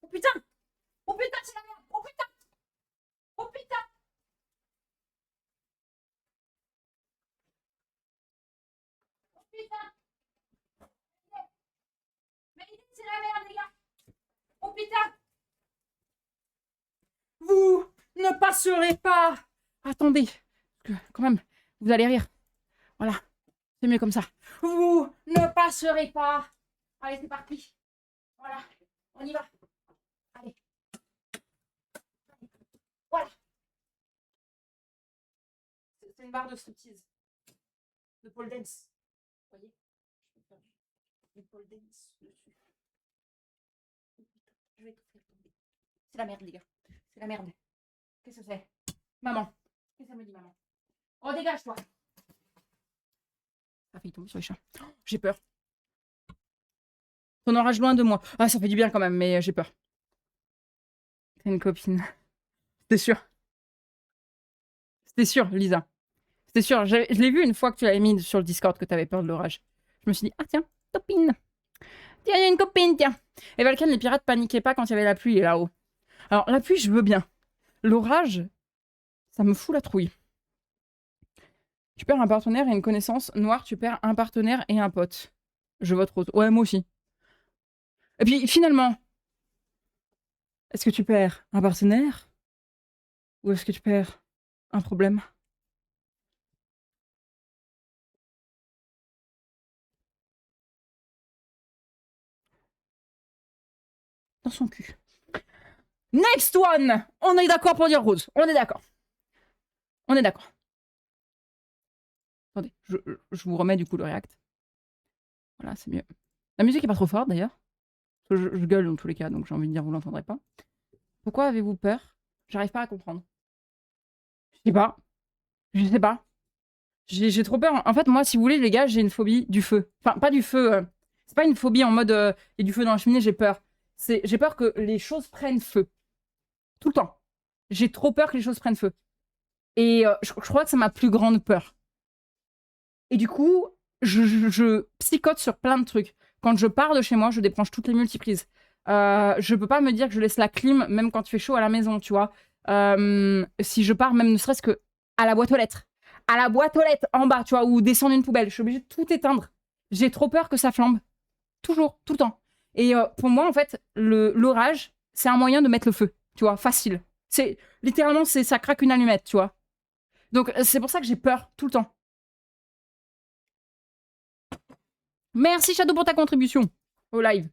Oh, putain. Oh, putain, c'est la merde. Oh, putain. Oh, putain. Oh, putain. Mais c'est la merde, les gars. Oh, putain. Vous ne passerez pas. Attendez. Quand même, vous allez rire. Voilà. C'est mieux comme ça. Vous ne passerez pas. Allez, c'est parti. Voilà. On y va. Allez. Voilà. C'est une barre de striptease. De pole dance. Vous voyez? Du pole dance dessus. Je vais tout faire tomber. C'est la merde, les gars. C'est la merde. Qu'est-ce que c'est? Maman. Qu'est-ce que ça me dit, maman? Oh, dégage-toi. Ça fait tomber sur les chats. Oh, j'ai peur. Ton orage loin de moi. Ah, ça fait du bien quand même, mais j'ai peur. T'es une copine. C'était sûr. C'était sûr, Lisa. C'était sûr. Je l'ai vu une fois que tu l'avais mis sur le Discord que t'avais peur de l'orage. Je me suis dit, ah tiens, copine. Tiens, il y a une copine, tiens. Et Valken, les pirates paniquaient pas quand il y avait la pluie là-haut. Alors, la pluie, je veux bien. L'orage, ça me fout la trouille. Tu perds un partenaire et une connaissance. Noir, tu perds un partenaire et un pote. Je vote rose. Ouais, moi aussi. Et puis, finalement, est-ce que tu perds un partenaire? Ou est-ce que tu perds un problème? Dans son cul. Next one! On est d'accord pour dire rose. On est d'accord. On est d'accord. Attendez, je vous remets du coup le react. Voilà, c'est mieux. La musique est pas trop forte d'ailleurs. Je gueule dans tous les cas, donc j'ai envie de dire vous l'entendrez pas. Pourquoi avez-vous peur? J'arrive pas à comprendre. Je sais pas. Je sais pas. J'ai trop peur. En fait, moi, si vous voulez, les gars, j'ai une phobie du feu. Enfin, pas du feu. C'est pas une phobie en mode il y a du feu dans la cheminée, j'ai peur. J'ai peur que les choses prennent feu. Tout le temps. J'ai trop peur que les choses prennent feu. Et je crois que c'est ma plus grande peur. Et du coup, je psychote sur plein de trucs. Quand je pars de chez moi, je débranche toutes les multiprises. Je peux pas me dire que je laisse la clim, même quand il fait chaud à la maison, tu vois. Si je pars, même ne serait-ce que à la boîte aux lettres. À la boîte aux lettres, en bas, tu vois, ou descendre une poubelle. Je suis obligée de tout éteindre. J'ai trop peur que ça flambe. Toujours, tout le temps. Et pour moi, en fait, l'orage, c'est un moyen de mettre le feu, tu vois, facile. C'est littéralement, ça craque une allumette, tu vois. Donc c'est pour ça que j'ai peur tout le temps. Merci Shadow pour ta contribution au live.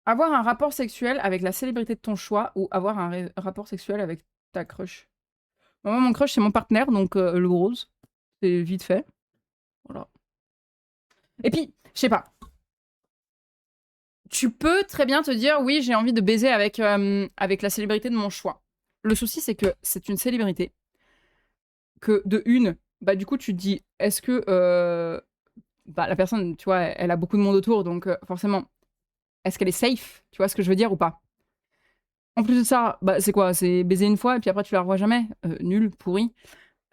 Avoir un rapport sexuel avec la célébrité de ton choix ou avoir un rapport sexuel avec ta crush. Moi, mon crush, c'est mon partenaire, donc le rose. C'est vite fait. Voilà. Et puis, je sais pas. Tu peux très bien te dire, oui, j'ai envie de baiser avec, avec la célébrité de mon choix. Le souci, c'est que c'est une célébrité. Que de une, bah du coup, tu te dis, est-ce que bah, la personne, tu vois, elle a beaucoup de monde autour, donc forcément, est-ce qu'elle est safe? Tu vois ce que je veux dire ou pas? En plus de ça, bah, c'est quoi? C'est baiser une fois et puis après tu la revois jamais? Nul, pourri.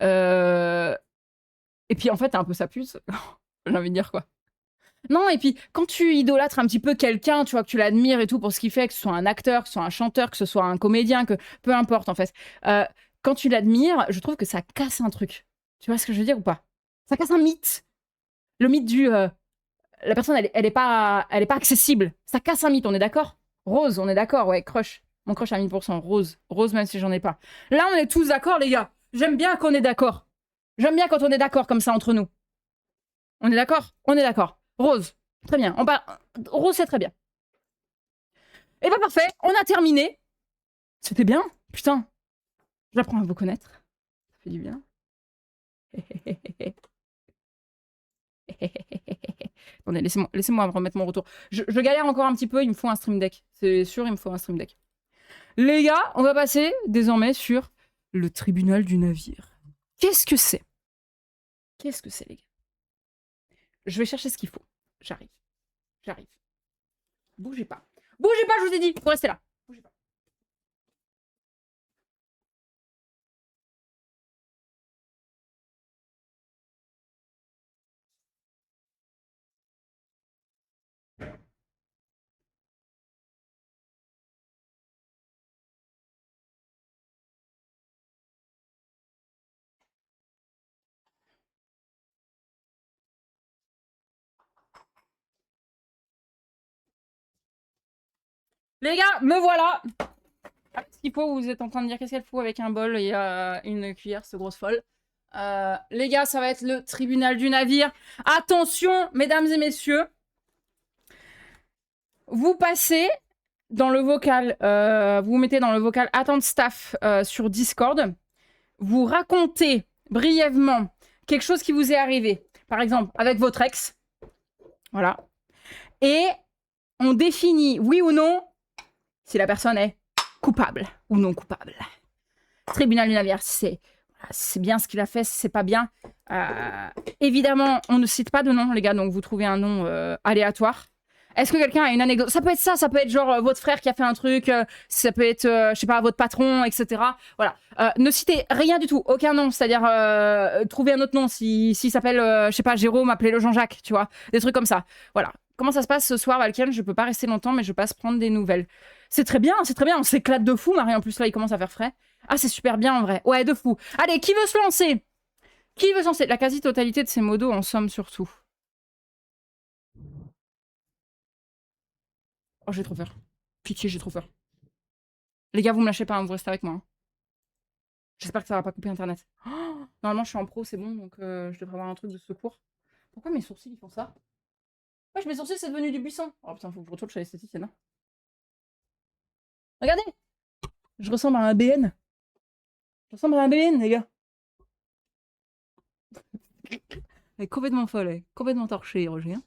Et puis en fait, t'es un peu sa puce. J'ai envie de dire quoi. Non, et puis quand tu idolâtres un petit peu quelqu'un, tu vois, que tu l'admires et tout pour ce qu'il fait, que ce soit un acteur, que ce soit un chanteur, que ce soit un comédien, que peu importe en fait. Quand tu l'admires, je trouve que ça casse un truc. Tu vois ce que je veux dire ou pas? Ça casse un mythe. Le mythe du la personne, elle est pas accessible. Ça casse un mythe, on est d'accord? Rose, on est d'accord, ouais, crush. Mon crush à 1000%. Rose. Rose, même si j'en ai pas. Là, on est tous d'accord, les gars. J'aime bien qu'on est d'accord. J'aime bien quand on est d'accord comme ça entre nous. On est d'accord? On est d'accord. Rose. Très bien. Rose, c'est très bien. Et bah, parfait. On a terminé. C'était bien. Putain. J'apprends à vous connaître. Ça fait du bien. Attendez, laissez-moi remettre mon retour. Je galère encore un petit peu. Il me faut un stream deck. C'est sûr, il me faut un stream deck. Les gars, on va passer désormais sur le tribunal du navire. Qu'est-ce que c'est? Qu'est-ce que c'est, les gars? Je vais chercher ce qu'il faut. J'arrive. J'arrive. Bougez pas. Bougez pas, je vous ai dit. Faut rester là. Bougez pas. Les gars, me voilà. Ce qu'il faut, vous êtes en train de dire qu'est-ce qu'il faut avec un bol et une cuillère, ce grosse folle. Les gars, ça va être le tribunal du navire. Attention, mesdames et messieurs. Vous passez dans le vocal, vous mettez dans le vocal attente staff sur Discord. Vous racontez brièvement quelque chose qui vous est arrivé. Par exemple, avec votre ex. Voilà. Et on définit, oui ou non, si la personne est coupable ou non coupable. Tribunal du navire, c'est bien ce qu'il a fait, c'est pas bien. Évidemment, on ne cite pas de nom, les gars, donc vous trouvez un nom aléatoire. Est-ce que quelqu'un a une anecdote? Ça peut être ça peut être genre votre frère qui a fait un truc, ça peut être, je sais pas, votre patron, etc. Voilà. Ne citez rien du tout, aucun nom, c'est-à-dire trouvez un autre nom. S'il s'appelle, je sais pas, Jérôme, appelez-le Jean-Jacques, tu vois, des trucs comme ça. Voilà. Comment ça se passe ce soir, Valken? Je peux pas rester longtemps, mais je passe prendre des nouvelles. C'est très bien, on s'éclate de fou, Marie, en plus là, il commence à faire frais. Ah, c'est super bien en vrai. Ouais, de fou. Allez, qui veut se lancer? Qui veut se lancer? La quasi-totalité de ces modos, en somme, surtout. Oh, j'ai trop peur. Pitié, j'ai trop peur. Les gars, vous me lâchez pas, hein, vous restez avec moi. Hein. J'espère que ça va pas couper Internet. Oh, normalement, je suis en pro, c'est bon, donc je devrais avoir un truc de secours. Pourquoi mes sourcils, ils font ça? Wesh, mes sourcils, c'est devenu du buisson. Oh putain, faut que je retourne chez l'esthéticienne. Hein. Regardez! Je ressemble à un BN. Je ressemble à un BN, les gars. Elle est complètement folle, elle est complètement torchée, Roger. Hein.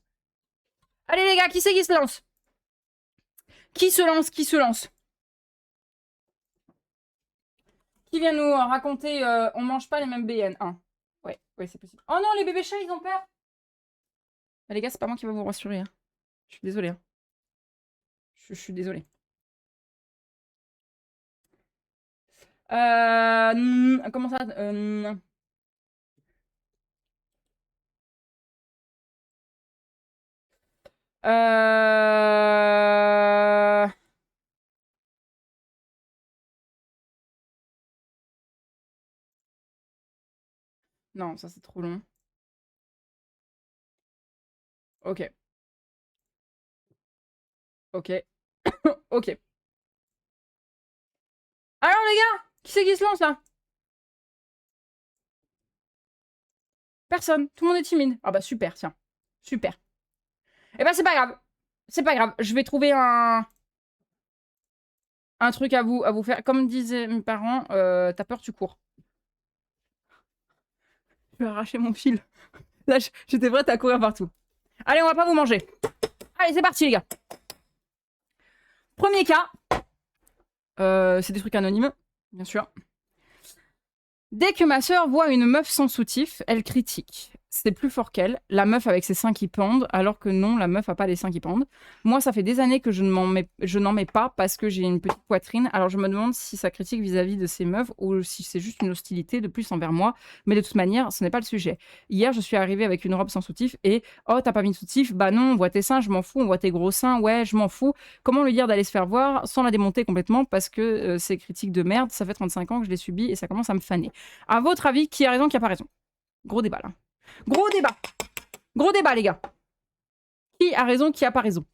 Allez, les gars, qui c'est qui se lance? Qui se lance? Qui se lance? Qui vient nous raconter on mange pas les mêmes BN? Ouais, c'est possible. Oh non, les bébés chats, ils ont peur. Bah, les gars, c'est pas moi qui vais vous rassurer. Hein. Je suis désolée. Hein. Je suis désolée. Comment ça Non, ça c'est trop long. Ok. Ok. Ok. Alors les gars, qui c'est qui se lance là? Personne. Tout le monde est timide. Ah bah super, tiens. Super. Eh ben c'est pas grave. C'est pas grave. Je vais trouver un truc à vous faire. Comme disaient mes parents, t'as peur, tu cours. Je vais arracher mon fil. Là, j'étais prête à courir partout. Allez, on va pas vous manger. Allez, c'est parti les gars. Premier cas. C'est des trucs anonymes, bien sûr. Dès que ma sœur voit une meuf sans soutif, elle critique. C'est plus fort qu'elle, la meuf avec ses seins qui pendent, alors que non, la meuf a pas les seins qui pendent. Moi, ça fait des années que je n'en mets pas parce que j'ai une petite poitrine, alors je me demande si ça critique vis-à-vis de ces meufs ou si c'est juste une hostilité de plus envers moi, mais de toute manière, ce n'est pas le sujet. Hier, je suis arrivée avec une robe sans soutif et « Oh, t'as pas mis de soutif? Bah non, on voit tes seins, je m'en fous, on voit tes gros seins, ouais, je m'en fous. » Comment lui dire d'aller se faire voir sans la démonter complètement parce que ces critiques de merde, ça fait 35 ans que je les subis et ça commence à me faner. À votre avis, qui a raison, qui a pas raison? Gros débat, là. Gros débat. Gros débat, les gars. Qui a raison, qui a pas raison?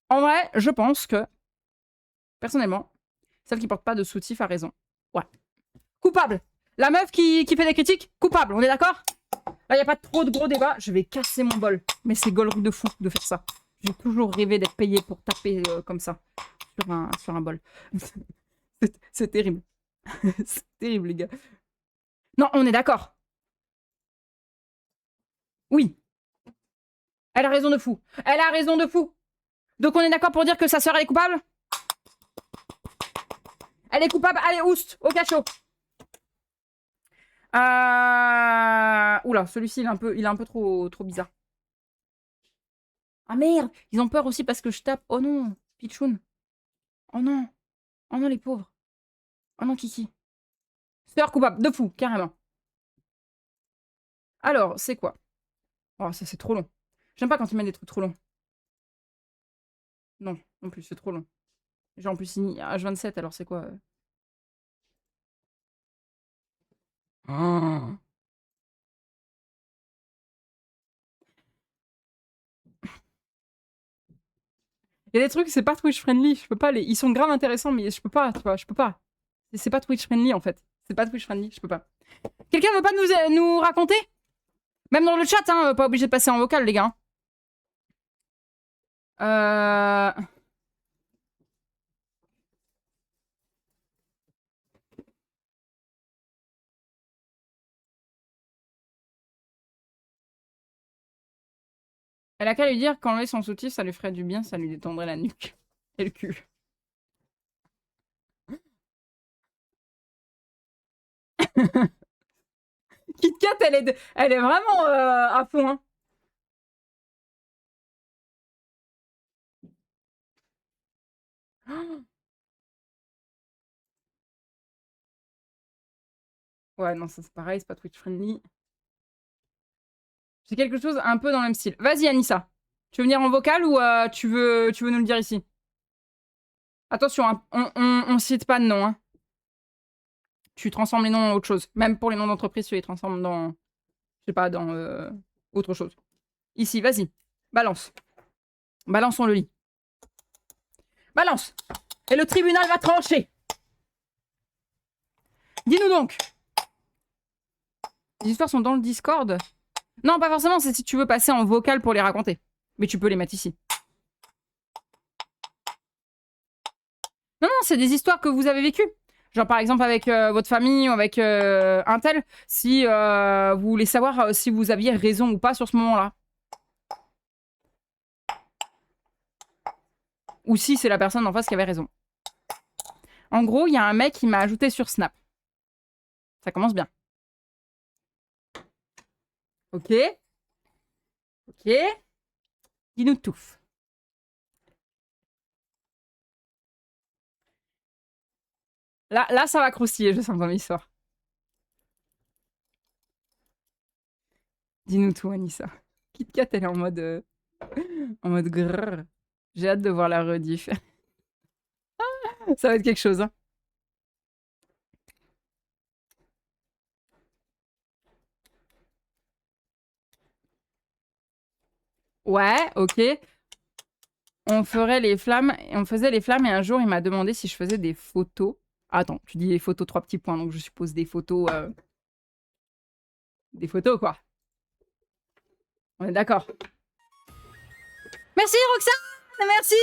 En vrai, je pense que, personnellement, celle qui porte pas de soutif a raison. Ouais. Coupable. La meuf qui fait des critiques, coupable, on est d'accord? Là, y a pas trop de gros débat. Je vais casser mon bol. Mais c'est gaulerie de fou de faire ça. J'ai toujours rêvé d'être payé pour taper comme ça sur un bol. C'est terrible. C'est terrible, les gars. Non, on est d'accord. Oui. Elle a raison de fou. Elle a raison de fou. Donc on est d'accord pour dire que sa sœur, elle est coupable? Elle est coupable. Allez, oust, au cachot. Oula, celui-ci, il est un peu trop bizarre. Ah merde, ils ont peur aussi parce que je tape. Oh non, Pichoun. Oh non. Oh non, les pauvres. Oh non, Kiki. Sœur coupable, de fou, carrément. Alors, c'est quoi? Oh, ça, c'est trop long. J'aime pas quand ils mettent des trucs trop longs. Non, non plus, c'est trop long. Genre, en plus, H27, alors c'est quoi Oh. Il y a des trucs, c'est pas Twitch friendly. Je peux pas les. Ils sont grave intéressants, mais je peux pas, tu vois, je peux pas. C'est pas Twitch friendly en fait. C'est pas Twitch friendly, je peux pas. Quelqu'un veut pas nous raconter? Même dans le chat, hein, pas obligé de passer en vocal, les gars. Elle a qu'à lui dire qu'enlever son soutif, ça lui ferait du bien, ça lui détendrait la nuque. Et le cul. Kit Kat, elle est vraiment à fond. Hein. Ouais, non, ça c'est pareil, c'est pas Twitch friendly. C'est quelque chose un peu dans le même style. Vas-y, Anissa. Tu veux venir en vocal ou tu veux nous le dire ici? Attention, hein, on cite pas de nom. Hein. Tu transformes les noms en autre chose. Même pour les noms d'entreprise, tu les transformes dans... Je sais pas, dans autre chose. Ici, vas-y. Balance. Balance, on le lit. Balance. Et le tribunal va trancher. Dis-nous donc. Les histoires sont dans le Discord? Non, pas forcément, c'est si tu veux passer en vocal pour les raconter. Mais tu peux les mettre ici. Non, non, c'est des histoires que vous avez vécues. Genre, par exemple, avec votre famille ou avec un tel, si vous voulez savoir si vous aviez raison ou pas sur ce moment-là. Ou si c'est la personne en face qui avait raison. En gros, il y a un mec qui m'a ajouté sur Snap. Ça commence bien. Ok. Ok. Dis-nous tout. Là, ça va croustiller, je sens dans l'histoire. Dis-nous tout, Anissa. KitKat, elle est en mode grrr. J'ai hâte de voir la rediff. Ça va être quelque chose, hein. Ouais, ok. On ferait les flammes, on faisait les flammes et un jour il m'a demandé si je faisais des photos. Attends, tu dis les photos 3 petits points, donc je suppose des photos quoi. On est d'accord. Merci Roxane, merci.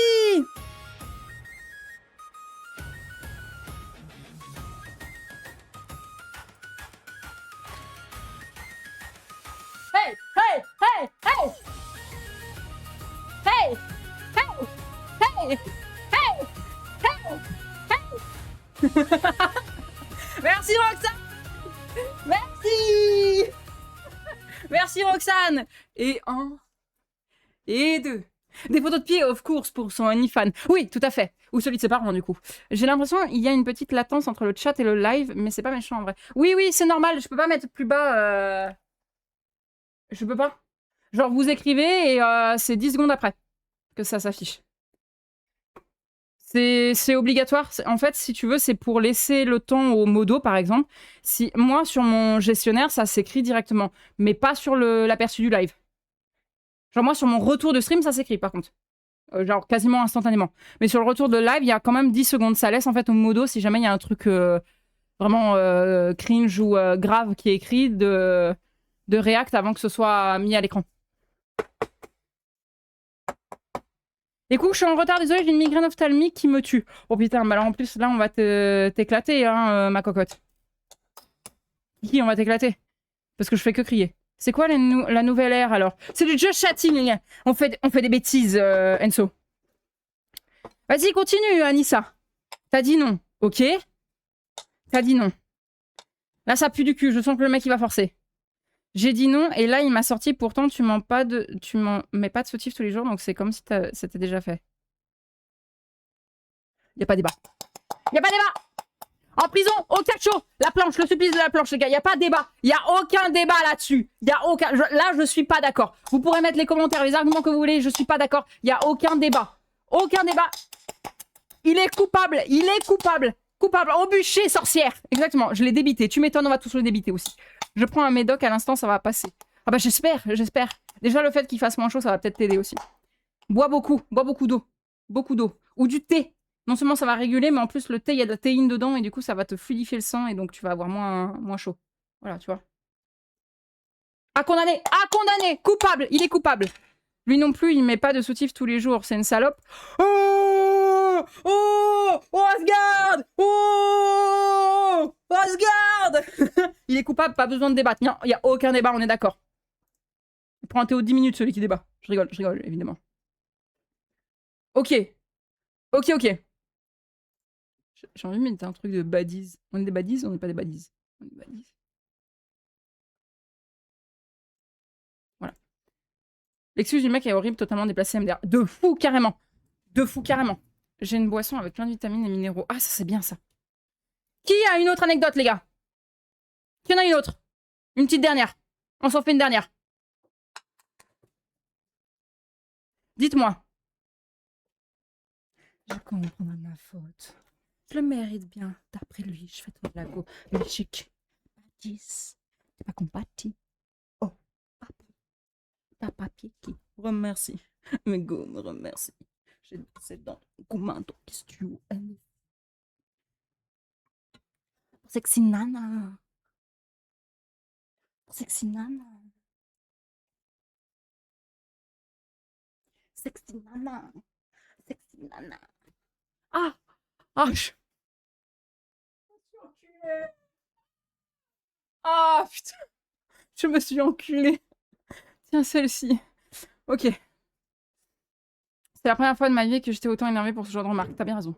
Hey, hey, hey, hey, hey, hey, hey, hey, hey, hey. Merci Roxane. Merci. Merci Roxane. Et un. Et deux. Des photos de pied, of course, pour son OnlyFans. Oui, tout à fait. Ou celui de ses parents, du coup. J'ai l'impression qu'il y a une petite latence entre le chat et le live, mais c'est pas méchant en vrai. Oui, oui, c'est normal. Je peux pas mettre plus bas. Je peux pas. Genre, vous écrivez et c'est 10 secondes après que ça s'affiche. C'est obligatoire. En fait, si tu veux, c'est pour laisser le temps au modo, par exemple. Si moi, sur mon gestionnaire, ça s'écrit directement, mais pas sur l'aperçu du live. Genre, moi, sur mon retour de stream, ça s'écrit, par contre. Genre, quasiment instantanément. Mais sur le retour de live, il y a quand même 10 secondes. Ça laisse, en fait, au modo, si jamais il y a un truc vraiment cringe ou grave qui est écrit, de React avant que ce soit mis à l'écran. Écoute, je suis en retard, désolé, j'ai une migraine ophtalmique qui me tue. Oh putain, bah alors en plus, là, on va t'éclater, hein, ma cocotte. Qui, on va t'éclater? Parce que je fais que crier. C'est quoi la nouvelle ère, alors? C'est du just chatting. On fait des bêtises, Enzo. Vas-y, continue, Anissa. T'as dit non, ok? T'as dit non. Là, ça pue du cul, je sens que le mec, il va forcer. J'ai dit non, et là, il m'a sorti, pourtant, tu m'en mets pas de soutif tous les jours, donc c'est comme si c'était déjà fait. Y a pas débat. Y a pas débat! En prison, au cachot, la planche, le supplice de la planche, les gars, y a pas de débat. Y a aucun débat là-dessus. Y a aucun. Là, je suis pas d'accord. Vous pourrez mettre les commentaires, les arguments que vous voulez, je suis pas d'accord. Y a aucun débat. Aucun débat. Il est coupable. Il est coupable. Coupable. Embûché, sorcière. Exactement. Je l'ai débité. Tu m'étonnes, on va tous le débiter aussi. Je prends un médoc à l'instant, ça va passer. Ah bah j'espère, j'espère. Déjà le fait qu'il fasse moins chaud, ça va peut-être t'aider aussi. Bois beaucoup d'eau. Beaucoup d'eau. Ou du thé. Non seulement ça va réguler, mais en plus le thé, il y a de la théine dedans et du coup ça va te fluidifier le sang et donc tu vas avoir moins chaud. Voilà, tu vois. À condamner! À condamner! Coupable! Il est coupable. Lui non plus, il met pas de soutif tous les jours, c'est une salope. Oh! Oh! Oh, Asgard! Oh! Asgard! Il est coupable, pas besoin de débattre. Non, il y a aucun débat, on est d'accord. Il prend un Théo 10 minutes, celui qui débat. Je rigole, évidemment. Ok. Ok. J'ai envie de mettre un truc de baddies. On est des baddies ou on n'est pas des baddies? On est des baddies. Voilà. L'excuse du mec est horrible, totalement déplacée MDR. De fou, carrément. De fou, carrément. J'ai une boisson avec plein de vitamines et minéraux. Ah, ça, c'est bien, ça. Qui a une autre anecdote, les gars? Qui en a une autre? Une petite dernière. On s'en fait une dernière. Dites-moi. Je comprends ma faute. Je le mérite bien. D'après lui, je fais trop de la go. Mais chic. 10. C'est pas compati. Oh, papa. Papier qui remercie. Mais go me remercie. J'ai dansé dans comment ton question. Sexy nana. Sexy nana. Sexy nana. Sexy nana. Ah! Ah, je... Ah, putain. Je me suis enculée. Tiens, celle-ci. Ok. C'est la première fois de ma vie que j'étais autant énervée pour ce genre de remarque. T'as bien raison.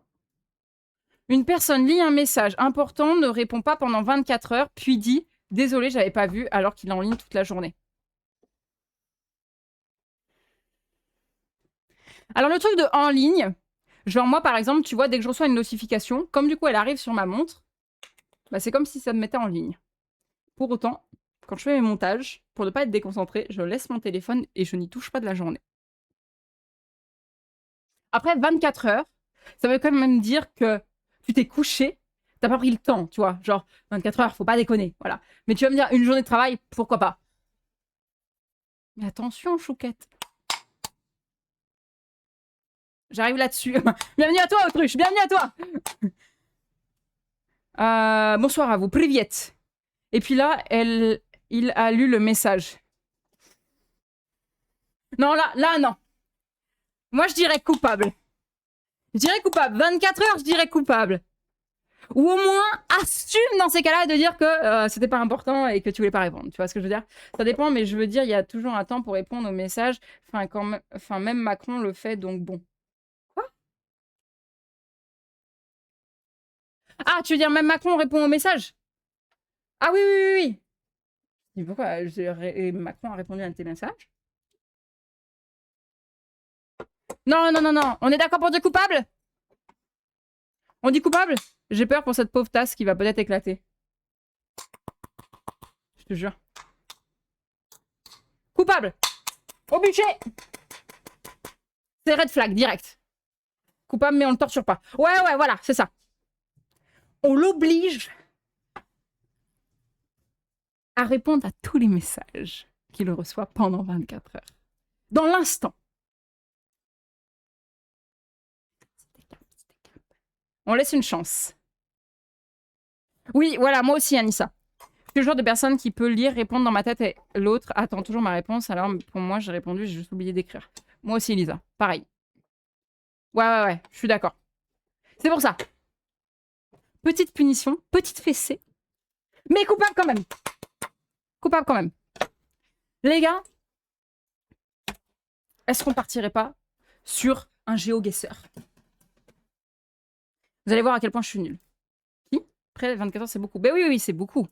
Une personne lit un message important, ne répond pas pendant 24 heures, puis dit « Désolé, j'avais pas vu » alors qu'il est en ligne toute la journée. Alors, le truc de en ligne, genre moi, par exemple, tu vois, dès que je reçois une notification, comme du coup, elle arrive sur ma montre, bah, c'est comme si ça me mettait en ligne. Pour autant, quand je fais mes montages, pour ne pas être déconcentrée, je laisse mon téléphone et je n'y touche pas de la journée. Après 24 heures, ça veut quand même dire que tu t'es couché, t'as pas pris le temps, tu vois. Genre, 24 heures, faut pas déconner, voilà. Mais tu vas me dire, une journée de travail, pourquoi pas? Mais attention, chouquette. J'arrive là-dessus. Bienvenue à toi, autruche, bienvenue à toi. Bonsoir à vous, priviet. Et puis là, il a lu le message. Non, là, non. Moi, je dirais coupable. Je dirais coupable. 24 heures, je dirais coupable. Ou au moins, assume dans ces cas-là de dire que c'était pas important et que tu voulais pas répondre. Tu vois ce que je veux dire? Ça dépend, mais je veux dire, il y a toujours un temps pour répondre aux messages. Enfin, même Macron le fait, donc bon. Quoi? Ah, tu veux dire même Macron répond aux messages? Ah oui, oui, oui, oui. Et pourquoi Macron a répondu à un de tes messages? Non, non, non, non. On est d'accord pour dire coupable? On dit coupable? J'ai peur pour cette pauvre tasse qui va peut-être éclater. Je te jure. Coupable! Au bûcher! C'est red flag, direct. Coupable, mais on le torture pas. Ouais, ouais, voilà, c'est ça. On l'oblige à répondre à tous les messages qu'il reçoit pendant 24 heures. Dans l'instant. On laisse une chance. Oui, voilà, moi aussi, Anissa. Je suis le genre de personne qui peut lire, répondre dans ma tête et l'autre attend toujours ma réponse. Alors, pour moi, j'ai répondu, j'ai juste oublié d'écrire. Moi aussi, Lisa. Pareil. Ouais, ouais, ouais, je suis d'accord. C'est pour ça. Petite punition, petite fessée, mais coupable quand même. Coupable quand même. Les gars, est-ce qu'on partirait pas sur un GeoGuessr? Vous allez voir à quel point je suis nulle. Qui? Après, 24 heures, c'est beaucoup. Ben oui, oui, c'est beaucoup.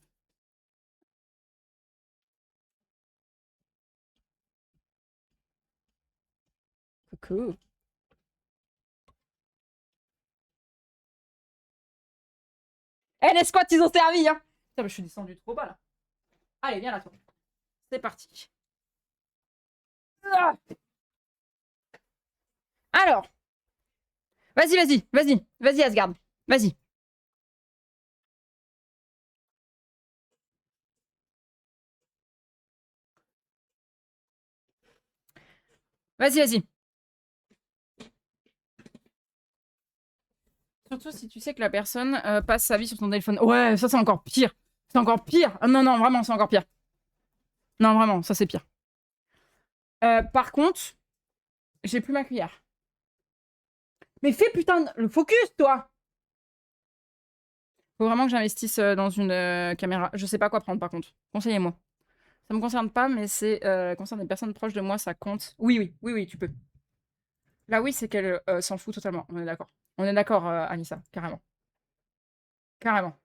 Coucou. Eh, les squats, ils ont servi, hein. Putain, mais je suis descendu trop bas, là. Allez, viens là, toi. C'est parti. Ah. Alors. Vas-y, vas-y, vas-y. Vas-y, Asgard. Vas-y. Vas-y, vas-y. Surtout si tu sais que la personne passe sa vie sur ton téléphone. Ouais, ça, c'est encore pire. C'est encore pire. Ah, non, non, vraiment, c'est encore pire. Non, vraiment, ça, c'est pire. Par contre, j'ai plus ma cuillère. Mais fais putain le focus, toi! Faut vraiment que j'investisse dans une caméra. Je sais pas quoi prendre, par contre. Conseillez-moi. Ça me concerne pas, mais c'est concerne des personnes proches de moi, ça compte. Oui, oui, oui, oui, tu peux. Là, oui, c'est qu'elle s'en fout totalement. On est d'accord. On est d'accord, Anissa, carrément. Carrément.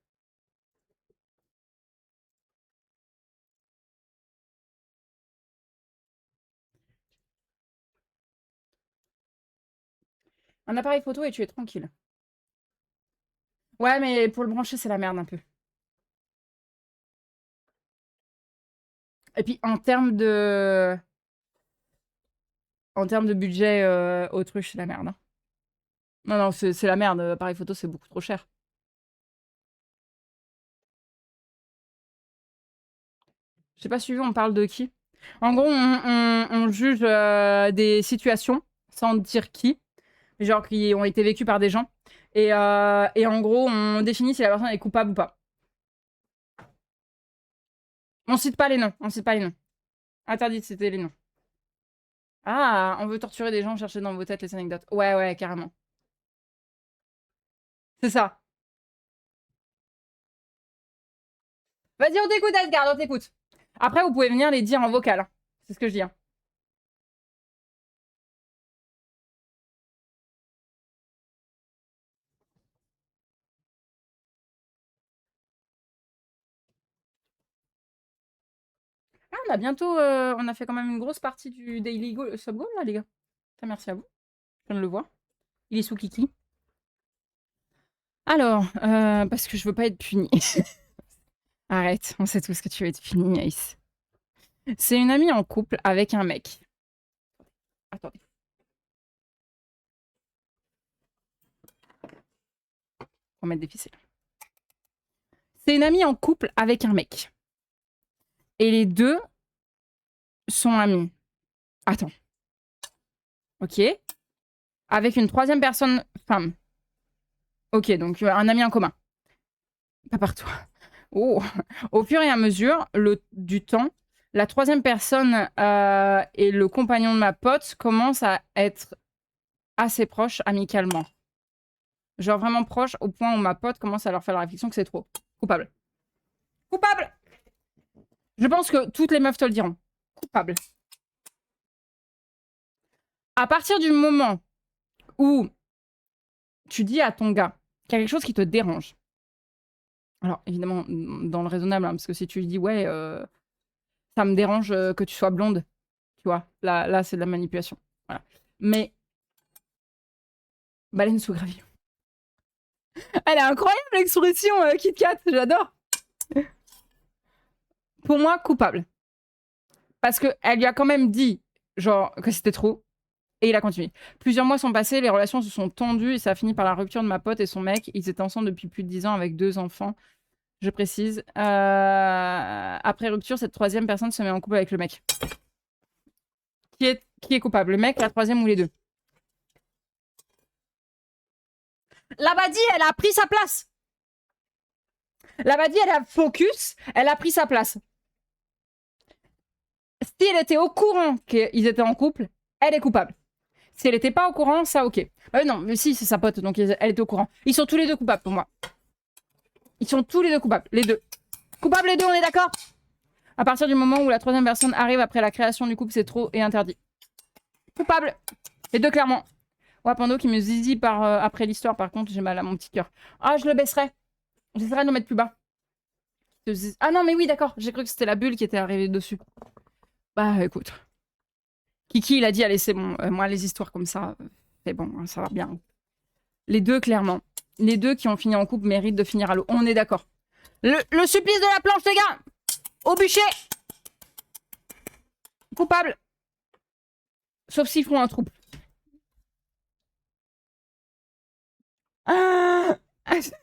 Un appareil photo et tu es tranquille. Ouais, mais pour le brancher, c'est la merde un peu. Et puis, en termes de budget, autruche, c'est la merde, hein. Non, non, c'est la merde. Appareil photo, c'est beaucoup trop cher. J'ai pas suivi, on parle de qui? En gros, on juge des situations, sans dire qui, genre qui ont été vécues par des gens. Et en gros, on définit si la personne est coupable ou pas. On cite pas les noms, on cite pas les noms. Interdit de citer les noms. Ah, on veut torturer des gens, chercher dans vos têtes les anecdotes. Ouais, ouais, carrément. C'est ça. Vas-y, on t'écoute, Asgard, on t'écoute. Après, vous pouvez venir les dire en vocal, hein. C'est ce que je dis, hein. Ah, on a bientôt... on a fait quand même une grosse partie du Daily Sub Goal, là, les gars. Putain, merci à vous. Je viens de le voir. Il est sous Kiki. Alors, parce que je veux pas être punie. Arrête, on sait tous que tu veux être punie, Ace. C'est une amie en couple avec un mec. Attendez. On va mettre des ficelles. C'est une amie en couple avec un mec. Et les deux sont amis. Attends. Ok. Avec une troisième personne femme. Ok, donc un ami en commun. Pas par toi. Oh. Au fur et à mesure du temps, la troisième personne et le compagnon de ma pote commencent à être assez proches amicalement. Genre vraiment proches au point où ma pote commence à leur faire la réflexion que c'est trop. Coupable. Coupable! Je pense que toutes les meufs te le diront. Coupable. À partir du moment où tu dis à ton gars qu'il y a quelque chose qui te dérange, alors évidemment dans le raisonnable, hein, parce que si tu lui dis ouais, ça me dérange que tu sois blonde, tu vois, là c'est de la manipulation. Voilà. Mais baleine sous gravillon. Elle est incroyable l'expression Kit Kat, j'adore. Pour moi, coupable. Parce qu'elle lui a quand même dit, genre, que c'était trop. Et il a continué. Plusieurs mois sont passés, les relations se sont tendues et ça a fini par la rupture de ma pote et son mec. Ils étaient ensemble depuis plus de 10 ans avec 2 enfants, je précise. Après rupture, cette troisième personne se met en couple avec le mec. Qui est coupable? Le mec, la troisième ou les deux? La Badie, elle a pris sa place. La Badie, elle a focus, elle a pris sa place. Si elle était au courant qu'ils étaient en couple, elle est coupable. Si elle n'était pas au courant, ça ok. Non, mais si, c'est sa pote, donc elle était au courant. Ils sont tous les deux coupables pour moi. Ils sont tous les deux coupables, les deux. Coupables les deux, on est d'accord? À partir du moment où la troisième personne arrive après la création du couple, c'est trop et interdit. Coupable. Les deux, clairement. Ouais, Pando qui me zizi après l'histoire, par contre, j'ai mal à mon petit cœur. Ah, je le baisserai. J'essaierai de le mettre plus bas. Ah non, mais oui, d'accord. J'ai cru que c'était la bulle qui était arrivée dessus. Bah, écoute. Kiki, il a dit, allez, c'est bon. Moi, les histoires comme ça, c'est bon, hein, ça va bien. Les deux, clairement. Les deux qui ont fini en couple méritent de finir à l'eau. On est d'accord. Le supplice de la planche, les gars! Au bûcher! Coupable. Sauf s'ils font un trouble. Ah Ace,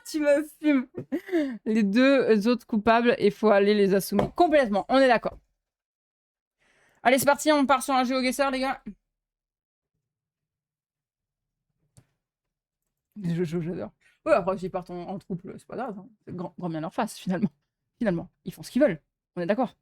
tu me fumes. Les deux autres coupables, il faut aller les assommer complètement. On est d'accord. Allez, c'est parti, on part sur un GeoGuessr, les gars. Les Jojo, j'adore. Ouais, après, s'ils partent en trouble, c'est pas grave. Hein. C'est grand bien leur face, finalement. Finalement, ils font ce qu'ils veulent. On est d'accord.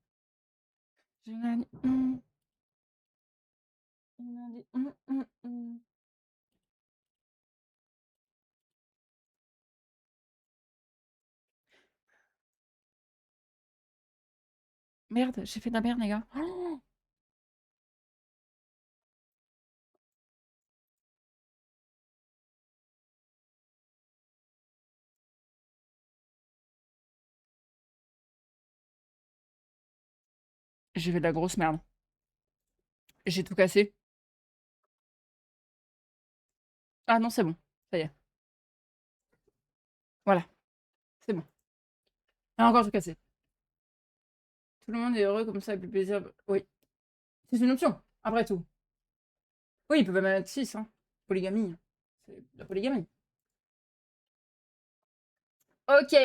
Merde, j'ai fait de la merde, les gars. Oh, j'ai fait de la grosse merde. J'ai tout cassé. Ah non, c'est bon. Ça y est. Voilà, c'est bon. Ah, encore tout cassé. Tout le monde est heureux comme ça, et plus plaisir. Oui. C'est une option, après tout. Oui, ils peuvent même être 6, hein. Polygamie. C'est la polygamie. Ok.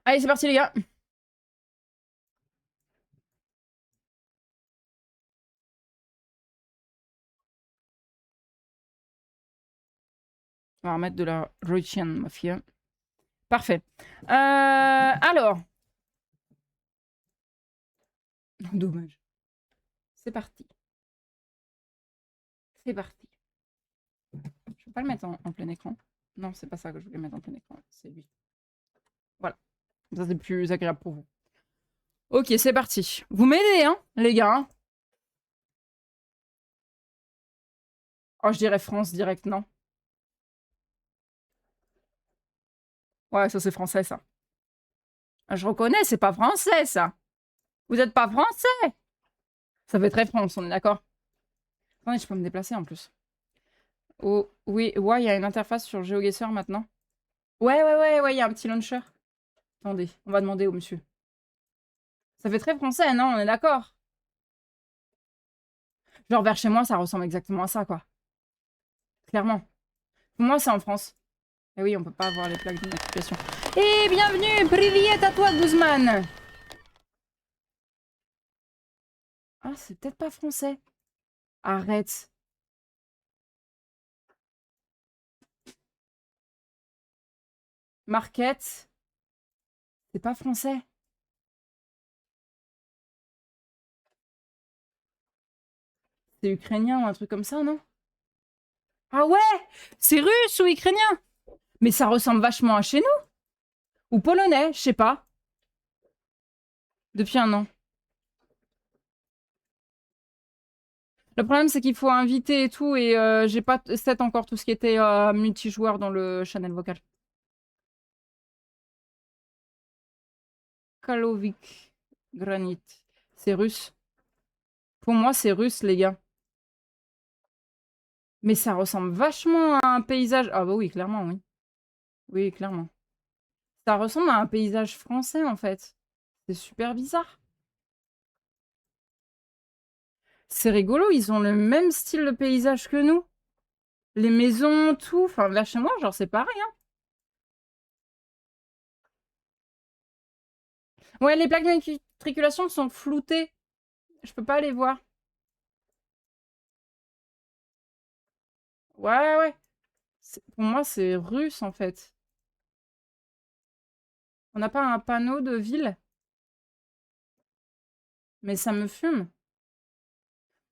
Allez, c'est parti, les gars. On va remettre de la Russian Mafia. Parfait. Alors. Dommage. C'est parti. C'est parti. Je vais pas le mettre en plein écran. Non, c'est pas ça que je voulais mettre en plein écran. C'est lui. Voilà. Ça, c'est plus agréable pour vous. Ok, c'est parti. Vous m'aidez, hein, les gars. Oh, je dirais France direct, non? Ouais, ça, c'est français, ça. Je reconnais, c'est pas français, ça. Vous êtes pas français. Ça fait très France, on est d'accord? Attendez, je peux me déplacer, en plus. Oh, oui, ouais, il y a une interface sur GeoGuessr, maintenant. Ouais, il y a un petit launcher. Attendez, on va demander au monsieur. Ça fait très français, non? On est d'accord? Genre, vers chez moi, ça ressemble exactement à ça, quoi. Clairement. Pour moi, c'est en France. Et oui, on peut pas avoir les plaques d'immatriculation. Et bienvenue, привет à toi, Guzman. Ah, c'est peut-être pas français. Arrête. Market. C'est pas français. C'est ukrainien ou un truc comme ça, non? Ah ouais! C'est russe ou ukrainien? Mais ça ressemble vachement à chez nous. Ou polonais, je sais pas. Depuis un an. Le problème, c'est qu'il faut inviter et tout, et j'ai pas set encore tout ce qui était multijoueur dans le channel vocal. Kalovik Granit. C'est russe. Pour moi, c'est russe, les gars. Mais ça ressemble vachement à un paysage... Ah bah oui, clairement, oui. Oui, clairement. Ça ressemble à un paysage français, en fait. C'est super bizarre. C'est rigolo, ils ont le même style de paysage que nous. Les maisons, tout. Enfin, là, chez moi, genre, c'est pareil, hein. Ouais, les plaques d'immatriculation sont floutées. Je peux pas les voir. Ouais. Pour moi, c'est russe, en fait. On n'a pas un panneau de ville? Mais ça me fume.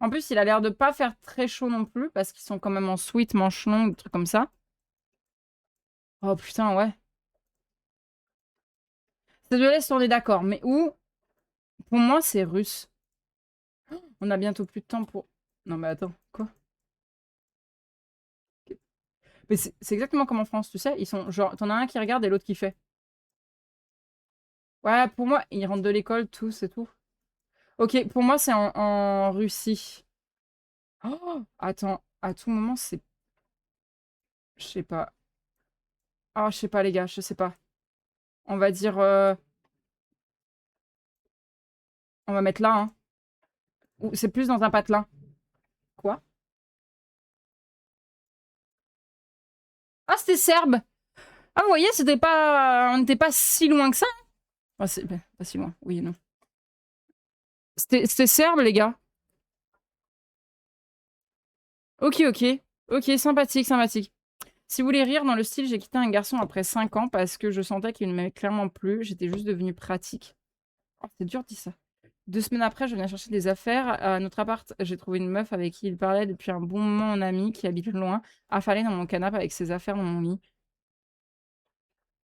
En plus, il a l'air de pas faire très chaud non plus, parce qu'ils sont quand même en sweat, manches longues, des trucs comme ça. Oh putain, ouais. C'est de l'Est, on est d'accord. Mais où? Pour moi, c'est russe. On a bientôt plus de temps pour... Non mais attends, quoi? Mais c'est exactement comme en France, tu sais. Ils sont genre, t'en as un qui regarde et l'autre qui fait. Ouais, pour moi, ils rentrent de l'école, tous et tout. Ok, pour moi, c'est en Russie. Oh, attends, à tout moment, c'est... Je sais pas. Ah, je sais pas, les gars, je sais pas. On va dire... On va mettre là, hein. Ou c'est plus dans un patelin. Quoi? Ah, c'était serbe. Ah, vous voyez, c'était pas... On n'était pas si loin que ça. Ah, c'est pas si loin, oui et non. C'était serbe, les gars. Ok. Ok, sympathique. Si vous voulez rire, dans le style, j'ai quitté un garçon après 5 ans parce que je sentais qu'il ne m'aimait clairement plus. J'étais juste devenue pratique. Oh, c'est dur de dire ça. 2 semaines après, je venais chercher des affaires. À notre appart, j'ai trouvé une meuf avec qui il parlait depuis un bon moment en ami qui habite loin, affalée dans mon canapé avec ses affaires dans mon lit.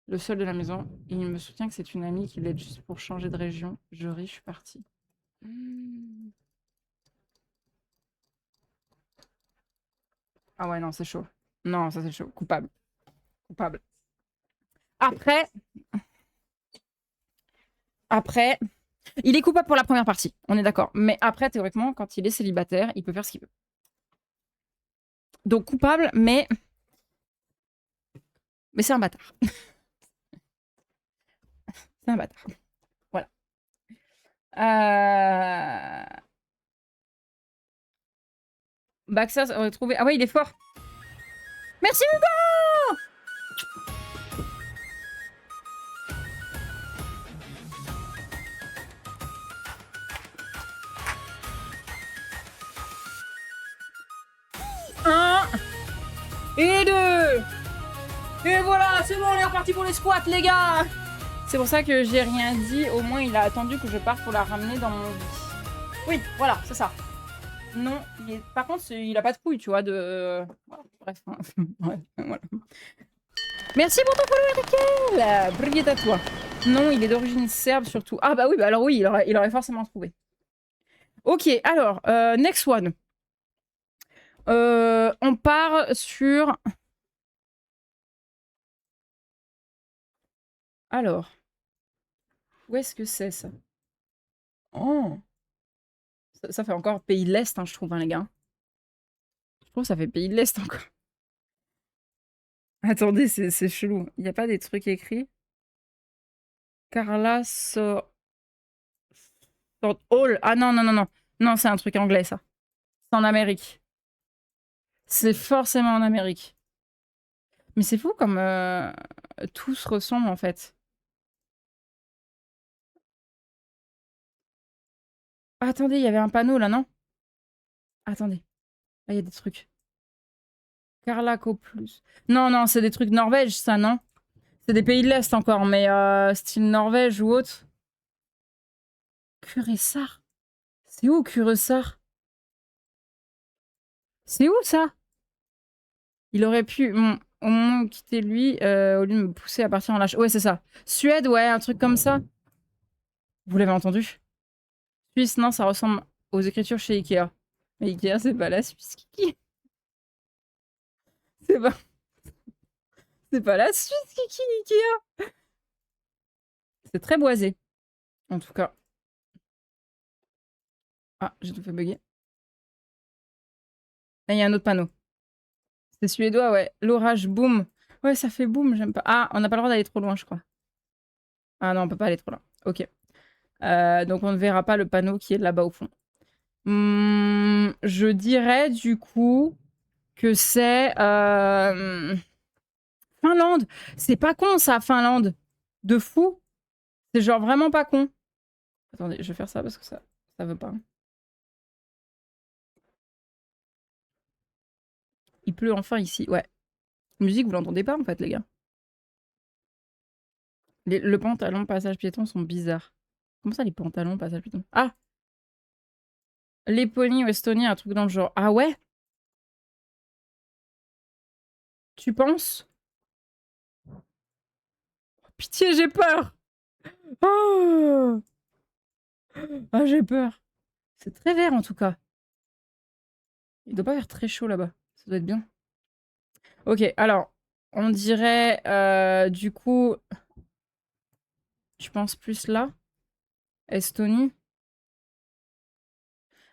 Le seul de la maison. Il me soutient que c'est une amie qui l'aide juste pour changer de région. Je ris, je suis partie. Ah ouais, non, c'est chaud. Non, ça c'est chaud. Coupable. Après, il est coupable pour la première partie, on est d'accord. Mais après, théoriquement, quand il est célibataire, il peut faire ce qu'il veut. Donc coupable, mais c'est un bâtard. C'est un bâtard. Voilà. Baxas, on va trouver... Ah ouais, il est fort. Merci Hugo. Un et 2. Et voilà, c'est bon, on est reparti pour les squats, les gars. C'est pour ça que j'ai rien dit. Au moins, il a attendu que je parte pour la ramener dans mon lit. Oui, voilà, c'est ça. Non, par contre, il a pas de couilles, tu vois, de... Bref, ouais, voilà. Merci pour ton follow, Erikel. Brillez à toi. Non, il est d'origine serbe surtout. Ah bah oui, bah alors oui, il aurait forcément trouvé. Ok, alors, next one. On part sur... Alors, où est-ce que c'est, ça? Oh, ça fait encore pays de l'Est, hein, je trouve, hein, les gars. Je trouve que ça fait pays de l'Est encore. Attendez, c'est chelou. Il n'y a pas des trucs écrits? Carla Hall. Ah non, non, non, non. Non, c'est un truc anglais, ça. C'est en Amérique. C'est forcément en Amérique. Mais c'est fou comme tout se ressemble, en fait. Ah, attendez, il y avait un panneau, là, non? Attendez. Là, il y a des trucs. Carla plus. Non, non, c'est des trucs Norvège, ça, non? C'est des pays de l'Est encore, mais style Norvège ou autre. Kuressar. C'est où, Kuressar? C'est où, ça? Il aurait pu, au moins, quitter lui, au lieu de me pousser à partir en lâche. Ouais, c'est ça. Suède, ouais, un truc comme ça. Vous l'avez entendu? Suisse, non, ça ressemble aux écritures chez Ikea. Mais Ikea, c'est pas la Suisse, Kiki. C'est pas... C'est pas la Suisse, Kiki, Ikea. C'est très boisé, en tout cas. Ah, j'ai tout fait bugger. Là, il y a un autre panneau. C'est suédois, ouais. L'orage, boum. Ouais, ça fait boum, j'aime pas. Ah, on n'a pas le droit d'aller trop loin, je crois. Ah non, on peut pas aller trop loin. Ok. Donc on ne verra pas le panneau qui est là-bas au fond. Je dirais du coup que c'est Finlande. C'est pas con ça, Finlande. De fou. C'est genre vraiment pas con. Attendez, je vais faire ça parce que ça veut pas. Il pleut enfin ici, ouais. Musique, vous l'entendez pas en fait, les gars. Le pantalon passage piéton sont bizarres. Comment ça, les pantalons passage piéton? Ah, Lettonie ou Estonie, un truc dans le genre. Ah ouais? Tu penses? Pitié, j'ai peur! Oh, ah, j'ai peur. C'est très vert en tout cas. Il doit pas faire très chaud là-bas. Ça doit être bien. Ok, alors, on dirait du coup. Je pense plus là. Estonie.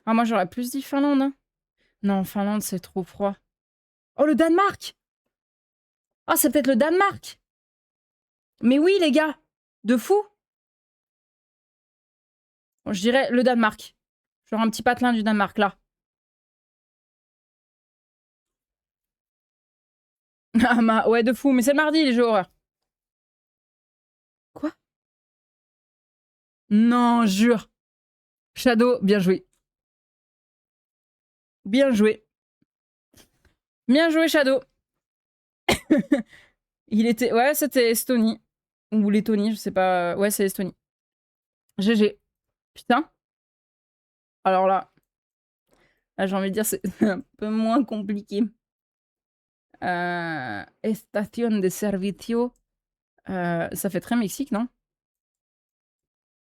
Ah, moi j'aurais plus dit Finlande. Hein. Non, Finlande c'est trop froid. Oh, le Danemark! Ah, c'est peut-être le Danemark! Mais oui, les gars! De fou! Bon, je dirais le Danemark. Genre un petit patelin du Danemark là. Ah, ouais, de fou. Mais c'est le mardi, les jeux horreurs. Quoi? Non, jure. Shadow, bien joué. Bien joué. Bien joué, Shadow. Il était. Ouais, c'était Estonie. Ou Lettonie, je sais pas. Ouais, c'est Estonie. GG. Putain. Alors là j'ai envie de dire, c'est un peu moins compliqué. Estación de servicio. Ça fait très Mexique, non?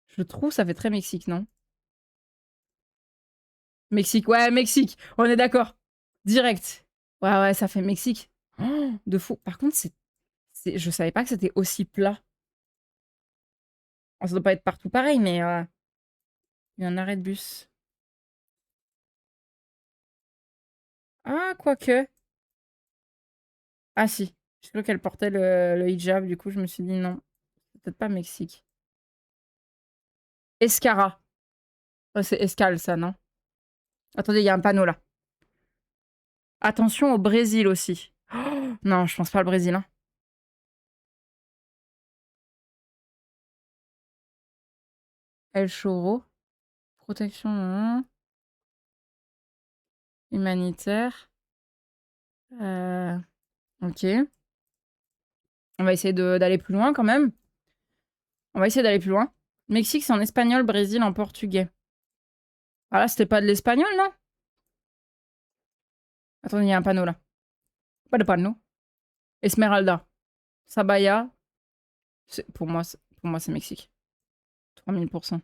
Je trouve ça fait très Mexique, non? Mexique, ouais, Mexique. On est d'accord. Direct. Ouais, ouais, ça fait Mexique. Oh, de fou. Par contre, je savais pas que c'était aussi plat. Ça doit pas être partout pareil, mais il y a un arrêt de bus. Ah, quoique. Ah, si. Je crois qu'elle portait le hijab, du coup, je me suis dit non. C'est peut-être pas Mexique. Escara. Oh, c'est escale, ça, non? Attendez, il y a un panneau là. Attention au Brésil aussi. Oh, non, je pense pas au Brésil. Hein. El Choro. Protection humanitaire. Ok. On va essayer d'aller plus loin quand même. On va essayer d'aller plus loin. Mexique, c'est en espagnol, Brésil en portugais. Ah là, c'était pas de l'espagnol, non? Attendez, il y a un panneau là. Pas de panneau. Esmeralda. Sabaya. Pour moi, c'est Mexique. 3000%.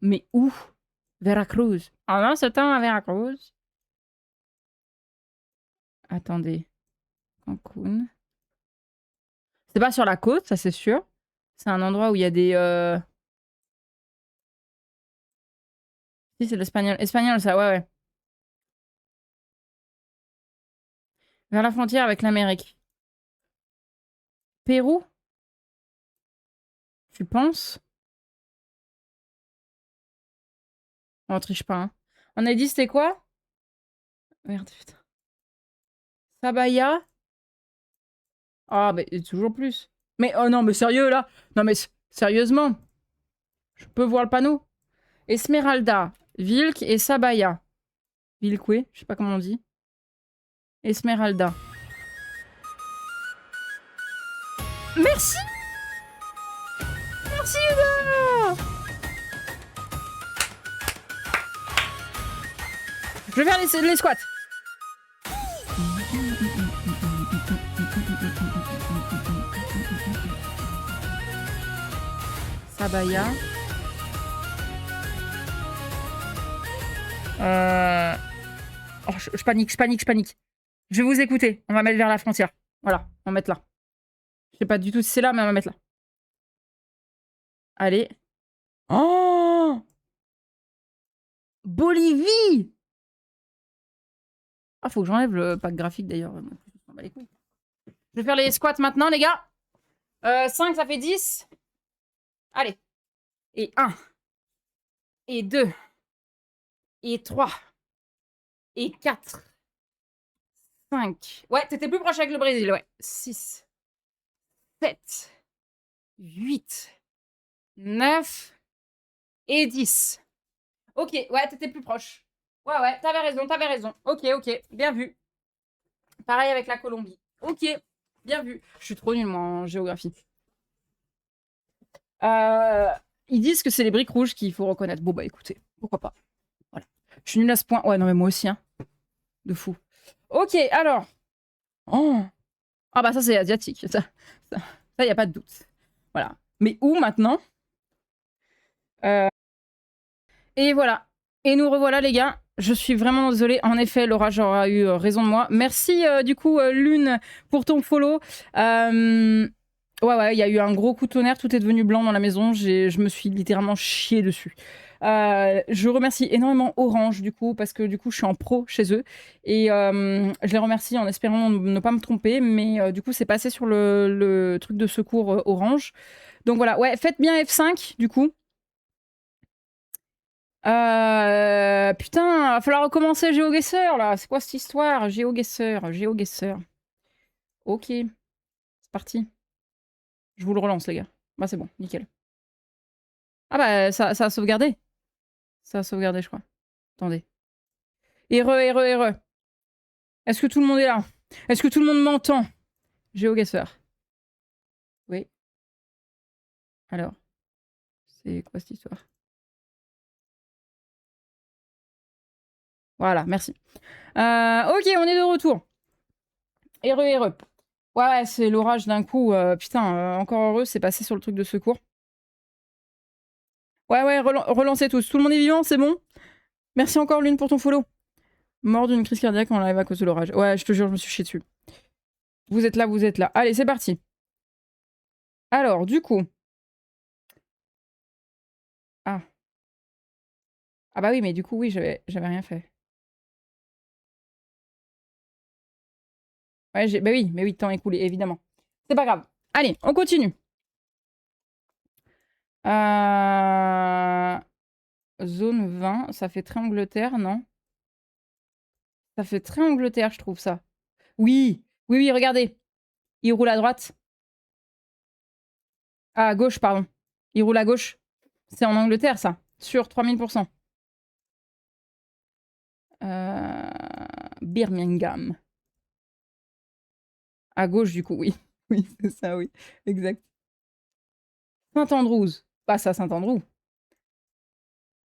Mais où? Veracruz. Ah non, c'est un à Veracruz. Attendez. Cancun. C'est pas sur la côte, ça c'est sûr. C'est un endroit où il y a des... Si, c'est l'espagnol. Espagnol, ça, ouais, ouais. Vers la frontière avec l'Amérique. Pérou? Tu penses? On triche pas, hein. On a dit c'était quoi? Merde, putain. Sabaya? Ah, mais toujours plus. Mais oh non, mais sérieux là? Non, mais sérieusement? Je peux voir le panneau? Esmeralda, Vilk et Sabaya. Vilkwe, je sais pas comment on dit. Esmeralda. Merci! Merci, Hugo! Je vais faire les squats. Sabaya. Oh, je panique, je panique, je panique. Je vais vous écouter. On va mettre vers la frontière. Voilà, on va mettre là. Je sais pas du tout si c'est là, mais on va mettre là. Allez. Oh! Bolivie! Ah, faut que j'enlève le pack graphique d'ailleurs. Je vais faire les squats maintenant, les gars. 5, ça fait 10. Allez. Et 1. Et 2. Et 3. Et 4. 5. Ouais, t'étais plus proche avec le Brésil, ouais. 6. 7. 8. 9. Et 10. Ok, ouais, t'étais plus proche. Ouais, ouais, t'avais raison, t'avais raison. Ok, ok, bien vu. Pareil avec la Colombie. Ok, bien vu. Je suis trop nulle, moi, en géographie. Ils disent que c'est les briques rouges qu'il faut reconnaître. Bon, bah écoutez, pourquoi pas. Voilà. Je suis nulle à ce point. Ouais, non, mais moi aussi, hein. De fou. Ok, alors. Oh. Ah bah ça, c'est asiatique. Ça, y a pas de doute. Voilà. Mais où, maintenant? Et voilà. Et nous revoilà, les gars. Je suis vraiment désolée. En effet, l'orage aura eu raison de moi. Merci, du coup, Lune, pour ton follow. Ouais, il y a eu un gros coup de tonnerre. Tout est devenu blanc dans la maison. Je me suis littéralement chiée dessus. Je remercie énormément Orange, du coup, parce que du coup, je suis en pro chez eux. Et je les remercie en espérant ne pas me tromper. Mais du coup, c'est passé sur le truc de secours Orange. Donc voilà, ouais, faites bien F5, du coup. Putain, va falloir recommencer GeoGuessr là. C'est quoi cette histoire? GeoGuessr. Ok, c'est parti. Je vous le relance, les gars. Bah, c'est bon, nickel. Ah, bah, ça a sauvegardé. Ça a sauvegardé, je crois. Attendez. Heureux. Est-ce que tout le monde est là? Est-ce que tout le monde m'entend? GeoGuessr. Oui. Alors, c'est quoi cette histoire? Voilà, merci. Ok, on est de retour. Heureux. Ouais, c'est l'orage d'un coup. Putain, encore heureux, c'est passé sur le truc de secours. Ouais, relancez tous. Tout le monde est vivant, c'est bon? Merci encore, Lune, pour ton follow. Mort d'une crise cardiaque en live à cause de l'orage. Ouais, je te jure, je me suis chié dessus. Vous êtes là. Allez, c'est parti. Alors, du coup. Ah. Ah bah oui, mais du coup, oui, j'avais rien fait. Ouais, bah oui, mais oui, temps écoulé, évidemment. C'est pas grave. Allez, on continue. Zone 20, ça fait très Angleterre, non? Ça fait très Angleterre, je trouve ça. Oui, regardez. Il roule à droite. Ah, à gauche, pardon. Il roule à gauche. C'est en Angleterre, ça. Sur 3000%. Birmingham. À gauche, du coup, oui. Oui, c'est ça, oui. Exact. Saint-Andrews. Pas ça, Saint-Andrew.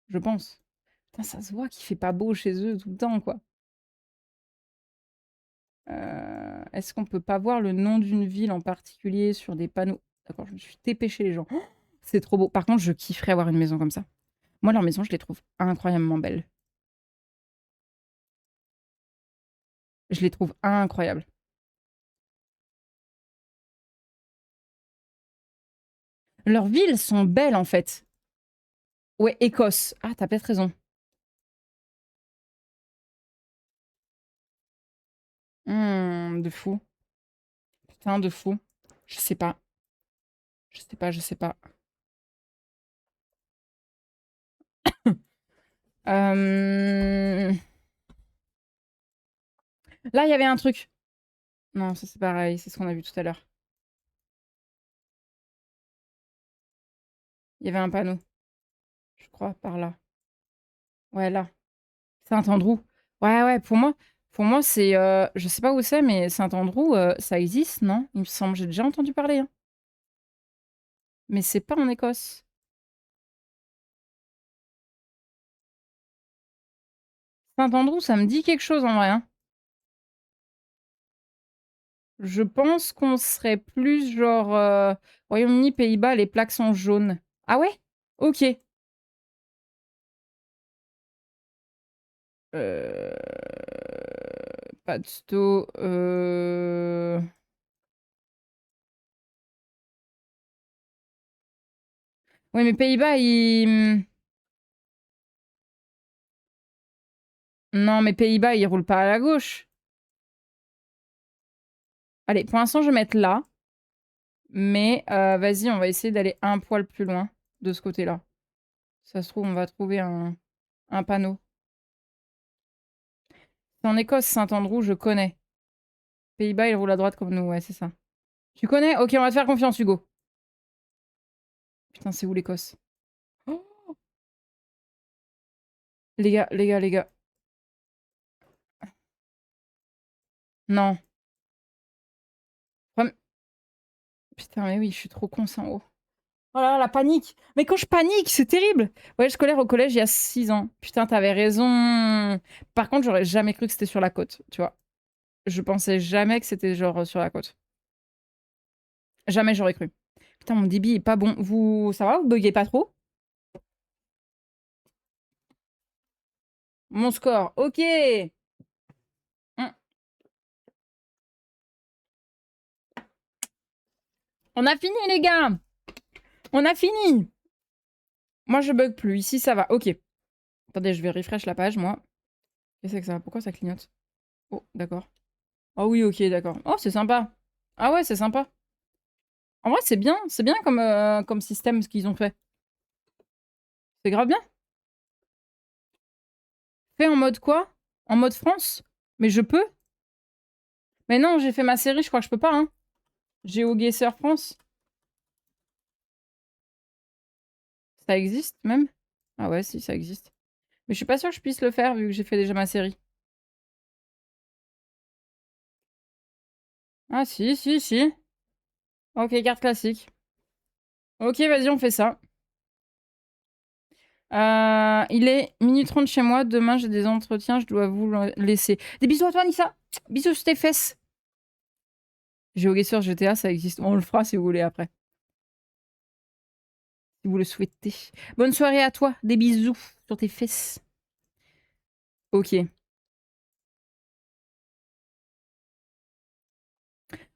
Je pense. Putain, ça se voit qu'il fait pas beau chez eux tout le temps, quoi. Est-ce qu'on peut pas voir le nom d'une ville en particulier sur des panneaux? D'accord, je me suis dépêché les gens. Oh, c'est trop beau. Par contre, je kifferais avoir une maison comme ça. Moi, leur maison, je les trouve incroyablement belles. Je les trouve incroyables. Leurs villes sont belles, en fait. Ouais, Écosse. Ah, t'as peut-être raison. De fou. Putain, de fou. Je sais pas. Je sais pas, je sais pas. Euh, Là, il y avait un truc. Non, ça c'est pareil, c'est ce qu'on a vu tout à l'heure. Il y avait un panneau, je crois, par là. Ouais, là. Saint-Andrew. Ouais, ouais, pour moi c'est... je sais pas où c'est, mais Saint-Andrew, ça existe, non? Il me semble, j'ai déjà entendu parler. Hein. Mais c'est pas en Écosse. Saint-Andrew, ça me dit quelque chose en vrai. Hein. Je pense qu'on serait plus genre Royaume-Uni, Pays-Bas, les plaques sont jaunes. Ah ouais? Ok. Euh... Padstow. Oui, mais Pays-Bas, non, mais Pays-Bas, ils roulent pas à la gauche. Allez, pour l'instant, je vais mettre là. Mais vas-y, on va essayer d'aller un poil plus loin de ce côté-là. Ça se trouve, on va trouver un panneau. C'est en Écosse, Saint-Andrew, je connais. Pays-Bas, ils roulent à droite comme nous, ouais, c'est ça. Tu connais? Ok, on va te faire confiance, Hugo. Putain, c'est où l'Écosse? Oh, les gars, les gars, les gars. Non. Putain, mais oui, je suis trop con, c'est en haut. Oh là là, la panique. Mais quand je panique, c'est terrible. Voyage scolaire au collège il y a 6 ans. Putain, t'avais raison. Par contre, j'aurais jamais cru que c'était sur la côte, tu vois. Je pensais jamais que c'était genre sur la côte. Jamais j'aurais cru. Putain, mon débit est pas bon. Vous, ça va? Vous buguez pas trop? Mon score, ok. Hum. On a fini, les gars. On a fini. Moi, je bug plus. Ici, ça va. Ok. Attendez, je vais refresh la page, moi. Qu'est-ce que c'est que ça? Pourquoi ça clignote? Oh, d'accord. Oh oui, ok, d'accord. Oh, c'est sympa. Ah ouais, c'est sympa. En vrai, c'est bien. C'est bien comme système ce qu'ils ont fait. C'est grave bien. Fait en mode quoi? En mode France? Mais je peux? Mais non, j'ai fait ma série, je crois que je peux pas, hein. GeoGuessr France. Ça existe même? Ah ouais, si, ça existe. Mais je suis pas sûre que je puisse le faire vu que j'ai fait déjà ma série. Ah si, si, si. Ok, carte classique. Ok, vas-y, on fait ça. Il est minuit 30 chez moi. Demain, j'ai des entretiens. Je dois vous laisser. Des bisous à toi, Nissa. Bisous sur tes fesses. GeoGuessr GTA, ça existe. On le fera si vous voulez après. Si vous le souhaitez. Bonne soirée à toi. Des bisous sur tes fesses. Ok.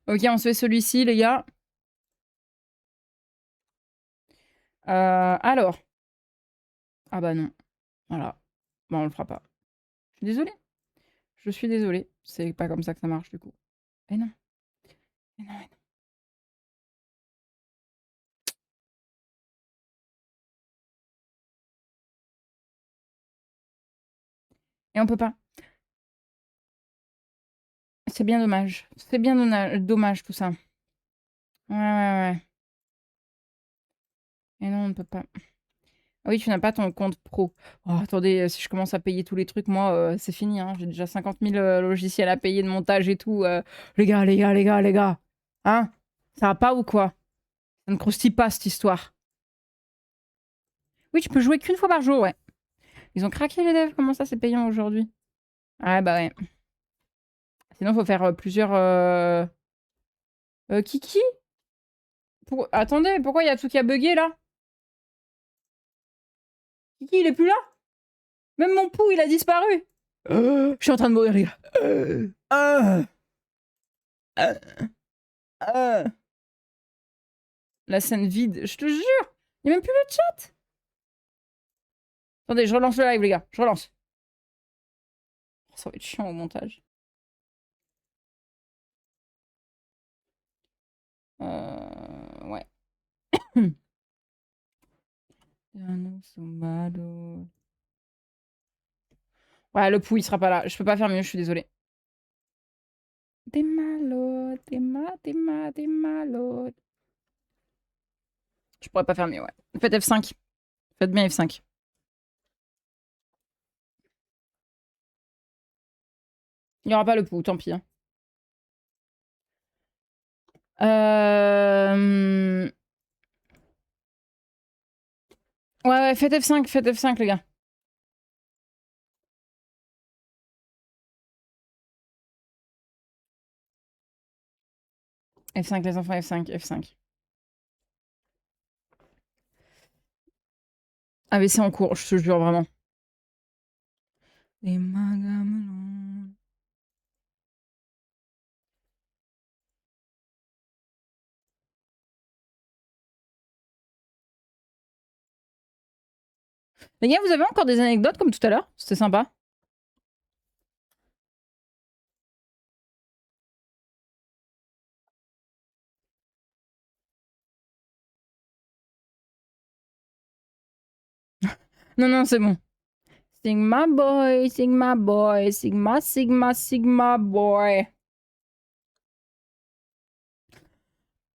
Ok, on se fait celui-ci, les gars. Alors. Ah bah non. Voilà. Bon, on le fera pas. Je suis désolée. Je suis désolée. C'est pas comme ça que ça marche, du coup. Eh non. Eh non, eh non. Et on peut pas. C'est bien dommage. C'est bien dommage, tout ça. Ouais, ouais, ouais. Et non, on ne peut pas. Ah oui, tu n'as pas ton compte pro. Oh, attendez, si je commence à payer tous les trucs, moi, c'est fini. Hein. J'ai déjà 50 000 logiciels à payer de montage et tout. Les gars, les gars, les gars, les gars. Hein? Ça va pas ou quoi? Ça ne croustille pas, cette histoire. Oui, tu peux jouer qu'une fois par jour, ouais. Ils ont craqué les devs, comment ça c'est payant aujourd'hui? Ouais, bah ouais. Sinon, faut faire plusieurs... Kiki? Attendez, pourquoi il y a tout qui a bugué là? Kiki, il est plus là? Même mon pou, il a disparu. Je suis en train de mourir, les gars. La scène vide, je te jure. Il n'y a même plus le chat. Attendez, je relance le live, les gars. Je relance. Oh, ça va être chiant au montage. Ouais. Ouais, le pou, il sera pas là. Je peux pas faire mieux, je suis désolée. T'es malo, t'es malo. Je pourrais pas faire mieux, ouais. Faites F5. Faites bien F5. Il n'y aura pas le pou, tant pis. Hein. Ouais, faites F5, les gars. F5, les enfants, F5. AVC en cours, je te jure, vraiment. Les magamelons. Les gars, vous avez encore des anecdotes comme tout à l'heure? C'était sympa. Non, c'est bon. Sigma boy, Sigma boy, Sigma boy.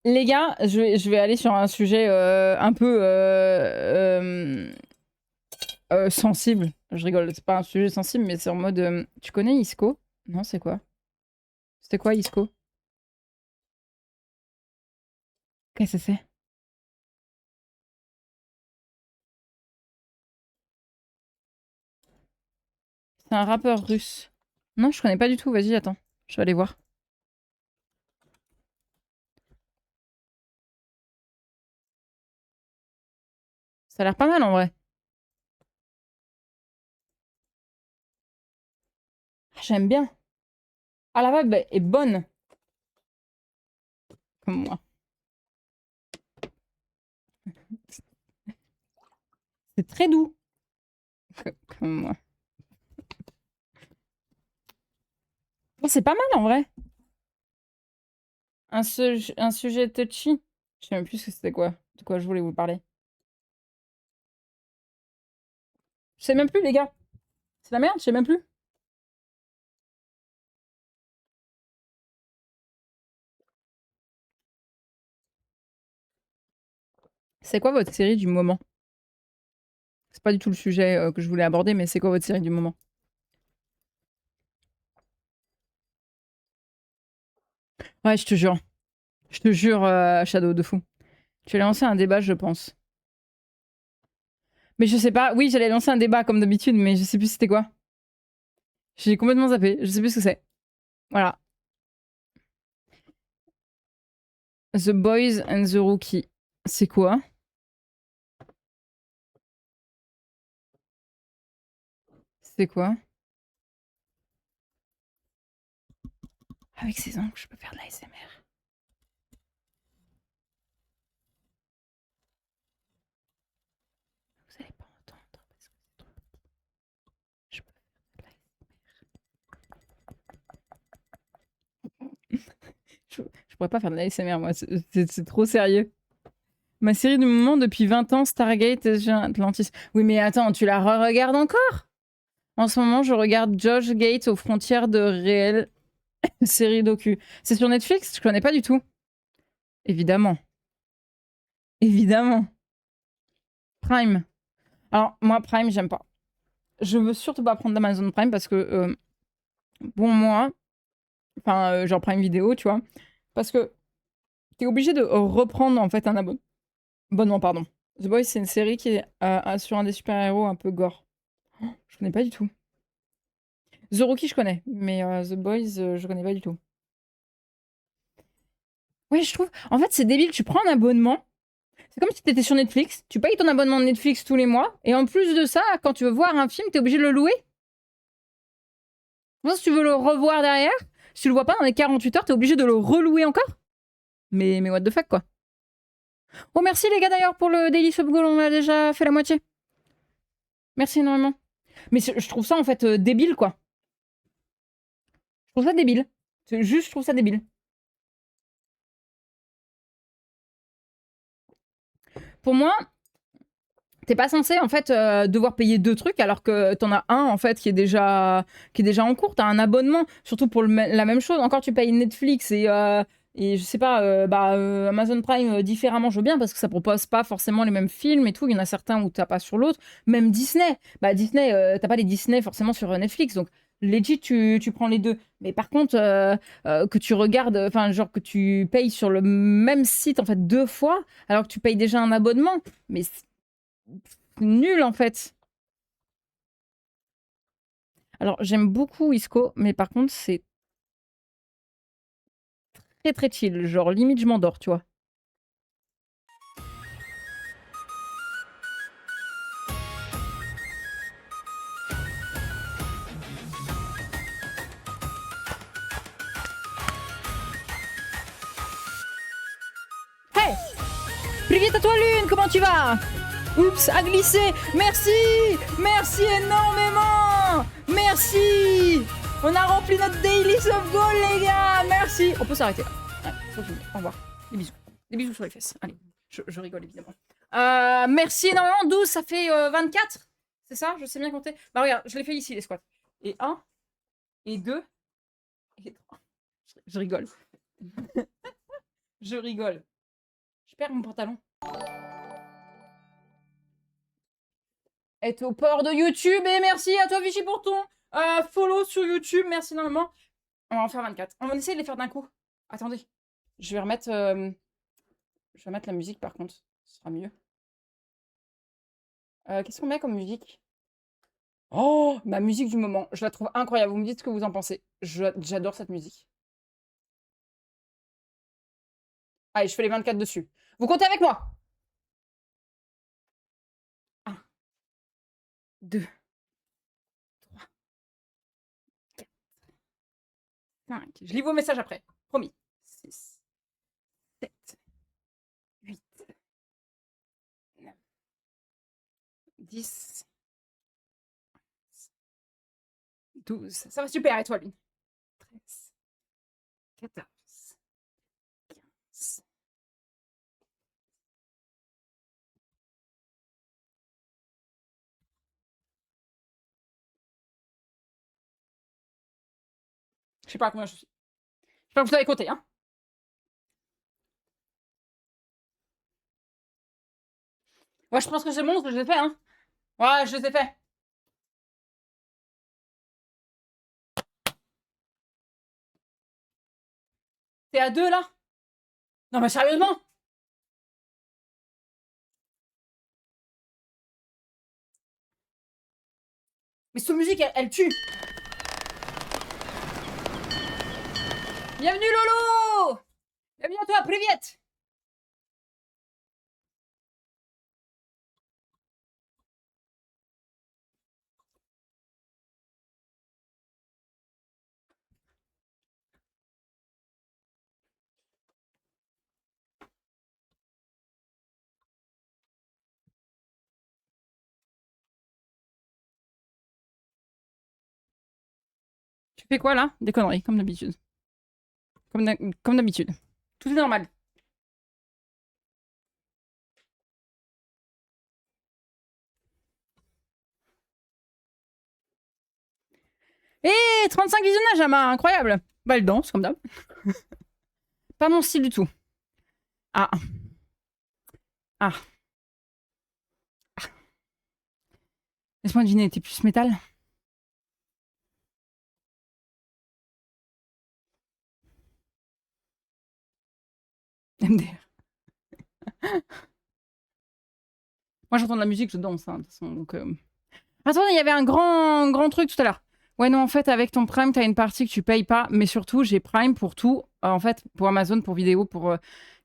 Les gars, je vais aller sur un sujet un peu sensible. Je rigole, c'est pas un sujet sensible, mais c'est en mode... tu connais Isco? Non, c'est quoi? C'était quoi Isco? Qu'est-ce que c'est? C'est un rappeur russe. Non, je connais pas du tout. Vas-y, attends. Je vais aller voir. Ça a l'air pas mal en vrai. Ah, j'aime bien. Ah, la vibe est bonne. Comme moi. C'est très doux. Comme moi. Oh, c'est pas mal en vrai. Un sujet touchy. Je sais même plus ce que c'était quoi. De quoi je voulais vous parler. Je sais même plus, les gars. C'est la merde, je sais même plus. C'est quoi votre série du moment? C'est pas du tout le sujet que je voulais aborder, mais c'est quoi votre série du moment? Ouais, je te jure. Je te jure, Shadow de fou. Tu allais lancer un débat, je pense. Mais je sais pas. Oui, j'allais lancer un débat comme d'habitude, mais je sais plus c'était quoi. J'ai complètement zappé. Je sais plus ce que c'est. Voilà. The Boys and the Rookie. C'est quoi? C'est quoi? Avec ses ongles, je peux faire de l'ASMR. Vous allez pas entendre parce que c'est trop petit. Je peux faire de l'ASMR. Je pourrais pas faire de l'ASMR, moi. C'est trop sérieux. Ma série du moment depuis 20 ans, Stargate, Atlantis. Oui, mais attends, tu la re-regardes encore? En ce moment, je regarde Josh Gates aux frontières de réel. Série docu. C'est sur Netflix? Je connais pas du tout. Évidemment. Évidemment. Prime. Alors, moi, Prime, j'aime pas. Je veux surtout pas prendre d'Amazon Prime parce que, bon, moi, enfin, genre Prime Vidéo, tu vois, parce que t'es obligé de reprendre, en fait, un abonnement, pardon. The Boys, c'est une série qui est sur un des super-héros un peu gore. Je connais pas du tout. The Rookie, je connais, mais The Boys, je connais pas du tout. Oui, je trouve. En fait, c'est débile. Tu prends un abonnement. C'est comme si tu étais sur Netflix. Tu payes ton abonnement de Netflix tous les mois. Et en plus de ça, quand tu veux voir un film, tu es obligé de le louer. Si tu veux le revoir derrière, si tu le vois pas dans les 48 heures, tu es obligé de le relouer encore. Mais what the fuck, quoi. Oh, merci les gars d'ailleurs pour le Daily Sub Goal. On a déjà fait la moitié. Merci énormément. Mais je trouve ça en fait débile, quoi. Je trouve ça débile. Juste, je trouve ça débile. Pour moi, t'es pas censé en fait devoir payer deux trucs alors que t'en as un en fait qui est déjà en cours. T'as un abonnement, surtout pour la même chose. Encore tu payes Netflix et je sais pas, Amazon Prime différemment, je veux bien parce que ça propose pas forcément les mêmes films et tout. Il y en a certains où t'as pas sur l'autre. Même Disney, Disney, t'as pas les Disney forcément sur Netflix, donc legit tu prends les deux. Mais par contre que tu regardes, enfin genre que tu payes sur le même site en fait deux fois alors que tu payes déjà un abonnement, mais nul en fait. Alors j'aime beaucoup Isco, mais par contre c'est très très chill, genre limite je m'endors, tu vois. Hey, Привет à toi Lune, comment tu vas? Oups, a glissé. Merci, merci énormément. Merci. On a rempli notre daily of goal les gars. Merci. On peut s'arrêter là. Ouais, faut finir. Au revoir. Des bisous. Des bisous sur les fesses. Allez, je rigole évidemment. Merci énormément. 12, ça fait 24. C'est ça? Je sais bien compter. Bah regarde, je l'ai fait ici les squats. Et 1, et 2, et 3. Je rigole. Je rigole. Je perds mon pantalon. Être au port de YouTube et merci à toi Vichy pour ton follow sur YouTube. Merci énormément. On va en faire 24. On va essayer de les faire d'un coup. Attendez. Je vais remettre, la musique par contre. Ce sera mieux. Qu'est-ce qu'on met comme musique? Oh, ma musique du moment. Je la trouve incroyable. Vous me dites ce que vous en pensez. J'adore cette musique. Allez, je fais les 24 dessus. Vous comptez avec moi? 1, 2, 3, 4, 5. Je lis vos messages après. Promis. 6, 7, 8, 9, 10, 12. Ça va super, étoile. 13, 14, 15. Je sais pas à combien je suis. Je sais pas que vous avez compté, hein. Ouais, je pense que c'est bon, que je les ai fait, hein. Ouais, je les ai fait. T'es à 2 là? Non, mais sérieusement? Mais cette musique, elle tue. Bienvenue Lolo. Bienvenue à toi, Privet. Tu fais quoi là? Des conneries, comme d'habitude. Comme d'habitude. Tout est normal. Eh, 35 visionnages, Ama, incroyable. Bah, elle danse, comme d'hab. Pas mon style du tout. Ah. Ah. Laisse-moi deviner, t'es plus métal? MDR. Moi, j'entends de la musique, je danse, hein, de toute façon, donc... Attendez, il y avait un grand truc tout à l'heure. Ouais, non, en fait, avec ton Prime, t'as une partie que tu payes pas. Mais surtout, j'ai Prime pour tout. En fait, pour Amazon, pour vidéo, pour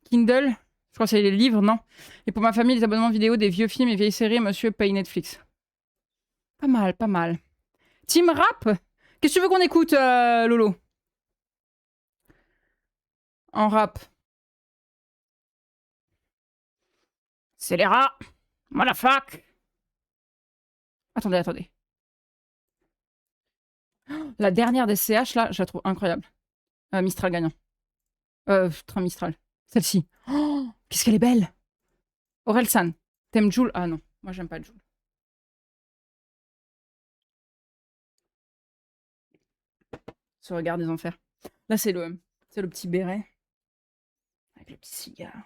Kindle. Je crois que c'est les livres, non? Et pour ma famille, les abonnements vidéo, des vieux films et vieilles séries, monsieur paye Netflix. Pas mal, pas mal. Team Rap? Qu'est-ce que tu veux qu'on écoute, Lolo? En rap. C'est les rats. Moi la fac. Attendez, attendez. La dernière des CH, là, je la trouve incroyable. Mistral gagnant. Train Mistral. Celle-ci. Oh, qu'est-ce qu'elle est belle. Orelsan. T'aimes Joule? Ah non, moi j'aime pas Joule. Ce regard des enfers. Là, c'est le petit béret. Avec le petit cigare.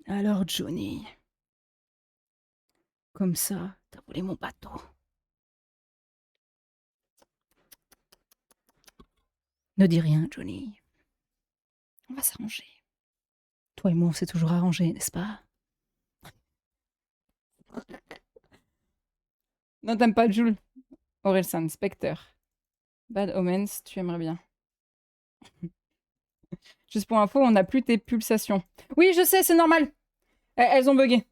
Alors, Johnny. Comme ça, t'as volé mon bateau. Ne dis rien, Johnny. On va s'arranger. Toi et moi, on s'est toujours arrangé, n'est-ce pas? Non, t'aimes pas Joule. Orelsan, Spectre. Bad Omens, tu aimerais bien. Juste pour info, on n'a plus tes pulsations. Oui, je sais, c'est normal. Elles ont bugué.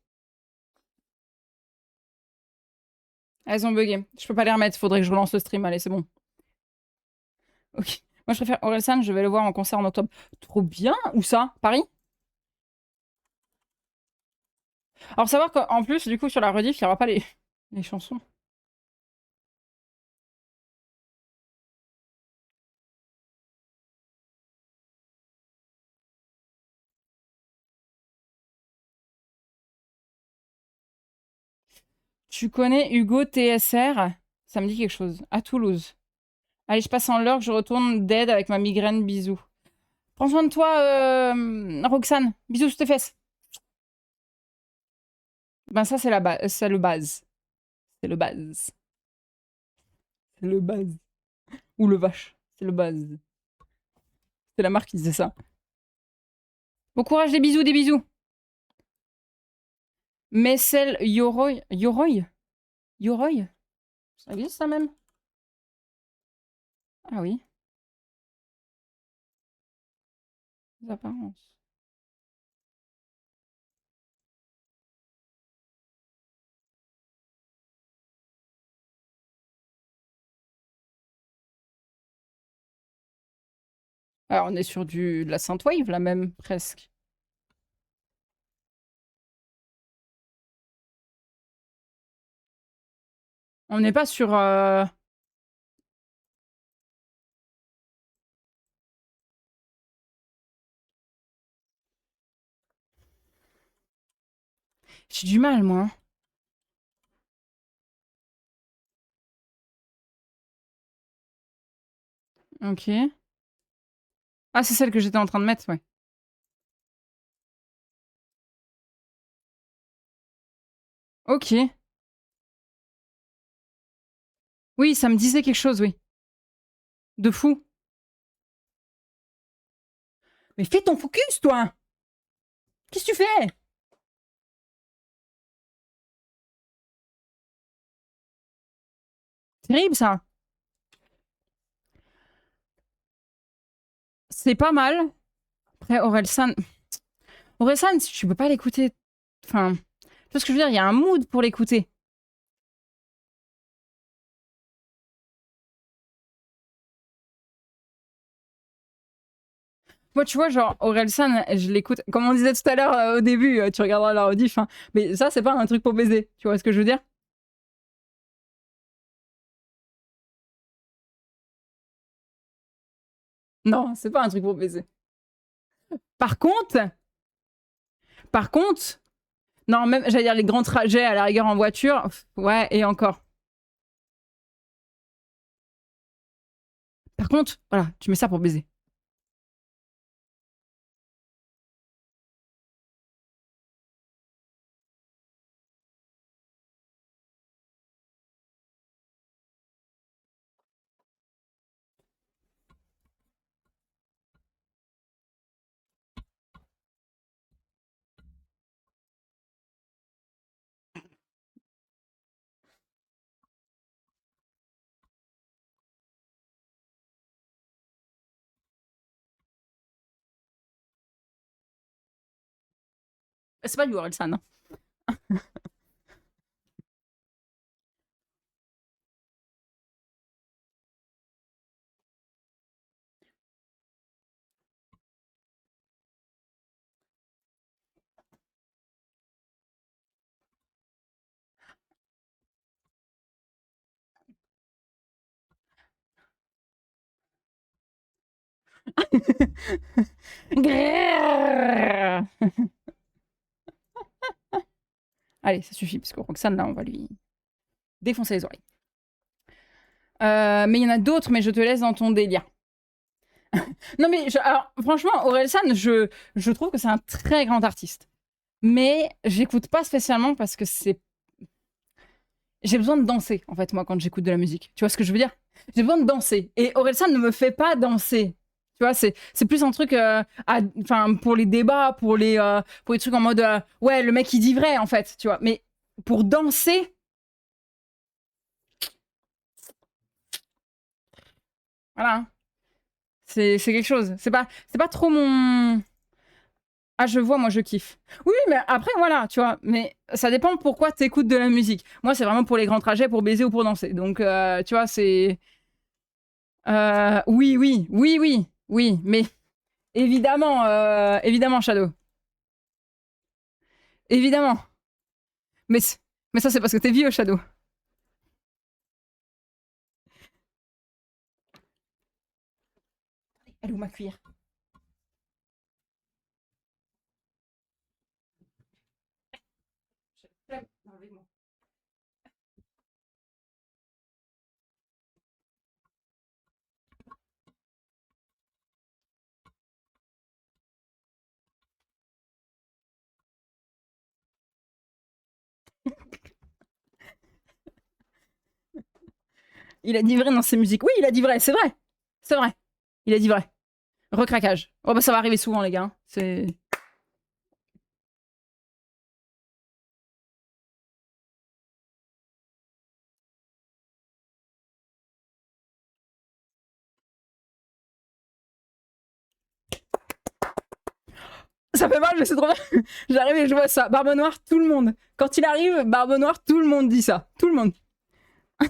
Elles ont bugué. Je peux pas les remettre, faudrait que je relance le stream. Allez, c'est bon. Ok. Moi, je préfère Orelsan, je vais le voir en concert en octobre. Trop bien. Où ça? Paris? Alors, savoir qu'en plus, du coup, sur la rediff, il n'y aura pas les chansons. Tu connais Hugo TSR? Ça me dit quelque chose. À Toulouse. Allez, je passe en l'heure, je retourne dead avec ma migraine. Bisous. Prends soin de toi, Roxane. Bisous sur tes fesses. Ben ça, c'est la base. C'est le base. C'est le base. C'est le base. Ou le vache. C'est le base. C'est la marque qui disait ça. Bon courage, des bisous, des bisous. Messel Yoroy. Yoroy? Yoroy? Ça existe ça même? Ah oui. Les apparences. Alors on est sur de la Synthwave là même, presque. On n'est pas sur... J'ai du mal, moi. Ok. Ah, c'est celle que j'étais en train de mettre, ouais. Ok. Oui, ça me disait quelque chose, oui. De fou. Mais fais ton focus, toi. Qu'est-ce que tu fais? Terrible, ça. C'est pas mal. Après, Orelsan... Orelsan, tu peux pas l'écouter. Enfin, tu vois ce que je veux dire? Il y a un mood pour l'écouter. Moi, tu vois, genre, Orelsan, je l'écoute. Comme on disait tout à l'heure au début, tu regarderas la rediff. Hein. Mais ça, c'est pas un truc pour baiser. Tu vois ce que je veux dire? Non, c'est pas un truc pour baiser. Par contre, par contre, non, même, j'allais dire les grands trajets à la rigueur en voiture, ouais, et encore. Par contre, voilà, tu mets ça pour baiser. C'est pas du Orelsan. Hein. Grrrr. Allez, ça suffit, parce que Roxane, là, on va lui défoncer les oreilles. Mais il y en a d'autres, mais je te laisse dans ton délire. Non, mais alors, franchement, Orelsan, je trouve que c'est un très grand artiste. Mais j'écoute pas spécialement parce que c'est. J'ai besoin de danser, en fait, moi, quand j'écoute de la musique. Tu vois ce que je veux dire? J'ai besoin de danser. Et Orelsan ne me fait pas danser. Tu vois, c'est plus un truc pour les débats, pour les trucs en mode ouais, le mec il dit vrai, en fait, tu vois. Mais pour danser. Voilà. Hein. C'est quelque chose. C'est pas trop mon. Ah, je vois, moi, je kiffe. Oui, mais après, voilà, tu vois. Mais ça dépend pourquoi t'écoutes de la musique. Moi, c'est vraiment pour les grands trajets, pour baiser ou pour danser. Donc, tu vois, c'est... oui, oui, oui, oui, oui. Mais évidemment, évidemment, Shadow. Évidemment. Mais, mais ça, c'est parce que t'es vieux, Shadow. Elle est où ma cuillère? Il a dit vrai dans ses musiques. Oui, il a dit vrai, c'est vrai. C'est vrai. Il a dit vrai. Recraquage. Oh, bah, ça va arriver souvent, les gars. C'est... Ça fait mal, mais c'est trop bien. J'arrive et je vois ça. Barbe Noire, tout le monde. Quand il arrive, Barbe Noire, tout le monde dit ça. Tout le monde.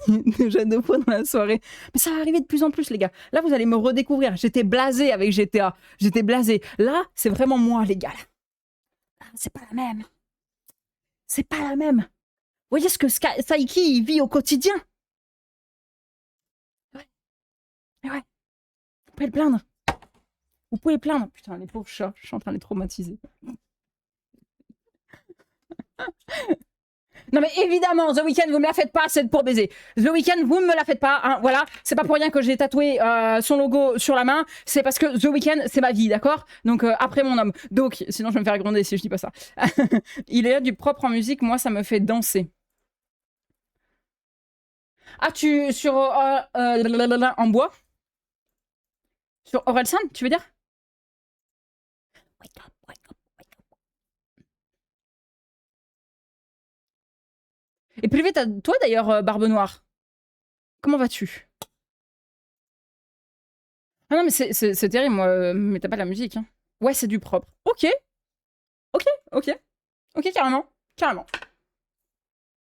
Déjà 2 fois dans la soirée. Mais ça va arriver de plus en plus, les gars. Là, vous allez me redécouvrir. J'étais blasé avec GTA. J'étais blasé. Là, c'est vraiment moi, les gars. C'est pas la même. C'est pas la même. Vous voyez ce que Saiki vit au quotidien? Ouais. Ouais. Vous pouvez le plaindre. Vous pouvez le plaindre. Putain, les pauvres chats. Je suis en train de les traumatiser. Non mais évidemment, The Weeknd, vous me la faites pas, c'est pour baiser. The Weeknd, vous me la faites pas, hein, voilà. C'est pas pour rien que j'ai tatoué son logo sur la main. C'est parce que The Weeknd, c'est ma vie, d'accord? Donc après mon homme. Donc, sinon je vais me faire gronder si je dis pas ça. Il est là du propre en musique, moi ça me fait danser. Ah, tu sur en bois? Sur Orelsan, tu veux dire? Wake up, wake up, wake up. Et privé, toi d'ailleurs, Barbe Noire. Comment vas-tu? Ah non, mais c'est terrible, moi. Mais t'as pas de la musique, hein. Ouais, c'est du propre. Ok, ok, ok. Ok, carrément. Carrément.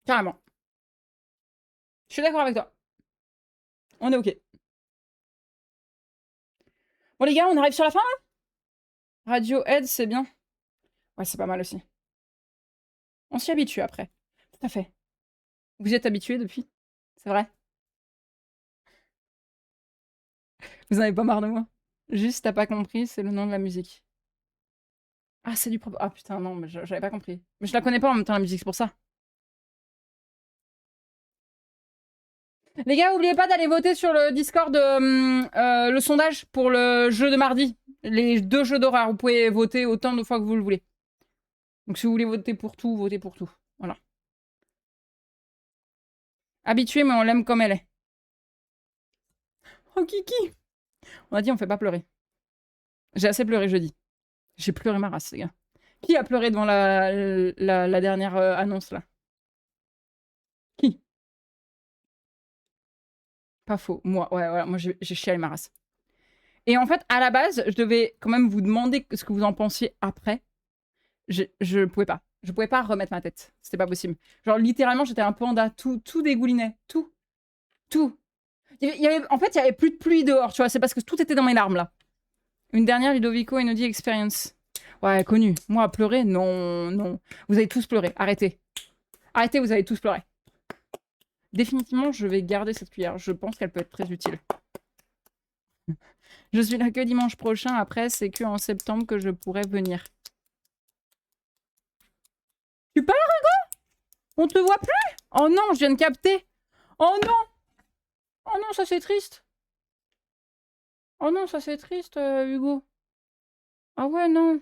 Carrément. Je suis d'accord avec toi. On est ok. Bon, les gars, on arrive sur la fin, là? Radiohead, c'est bien. Ouais, c'est pas mal aussi. On s'y habitue après. Tout à fait. Vous y êtes habitués depuis? C'est vrai? Vous en avez pas marre de moi? Juste, t'as pas compris, c'est le nom de la musique. Ah, c'est du propre. Ah putain, non, mais j'avais pas compris. Mais je la connais pas en même temps, la musique, c'est pour ça. Les gars, oubliez pas d'aller voter sur le Discord le sondage pour le jeu de mardi. Les 2 jeux d'horreur. Vous pouvez voter autant de fois que vous le voulez. Donc si vous voulez voter pour tout, votez pour tout. Voilà. Habituée, mais on l'aime comme elle est. Oh Kiki! On a dit on fait pas pleurer. J'ai assez pleuré jeudi. J'ai pleuré ma race, les gars. Qui a pleuré devant la dernière annonce là? Qui? Pas faux. Moi, ouais, voilà, moi j'ai chialé ma race. Et en fait, à la base, je devais quand même vous demander ce que vous en pensiez après. Je pouvais pas. Je pouvais pas remettre ma tête. C'était pas possible. Genre, littéralement, j'étais un panda. Tout dégoulinait. Tout. Tout. En fait, il y avait plus de pluie dehors, tu vois. C'est parce que tout était dans mes larmes, là. Une dernière Ludovico Einaudi Experience. Ouais, connu. Moi, pleurer, non, non. Vous avez tous pleuré. Arrêtez. Arrêtez, vous avez tous pleuré. Définitivement, je vais garder cette cuillère. Je pense qu'elle peut être très utile. Je suis là que dimanche prochain. Après, c'est que en septembre que je pourrais venir. Tu pars, Hugo? On te voit plus? Oh non, je viens de capter. Oh non! Oh non, ça c'est triste. Oh non, ça c'est triste, Hugo. Ah ouais, non.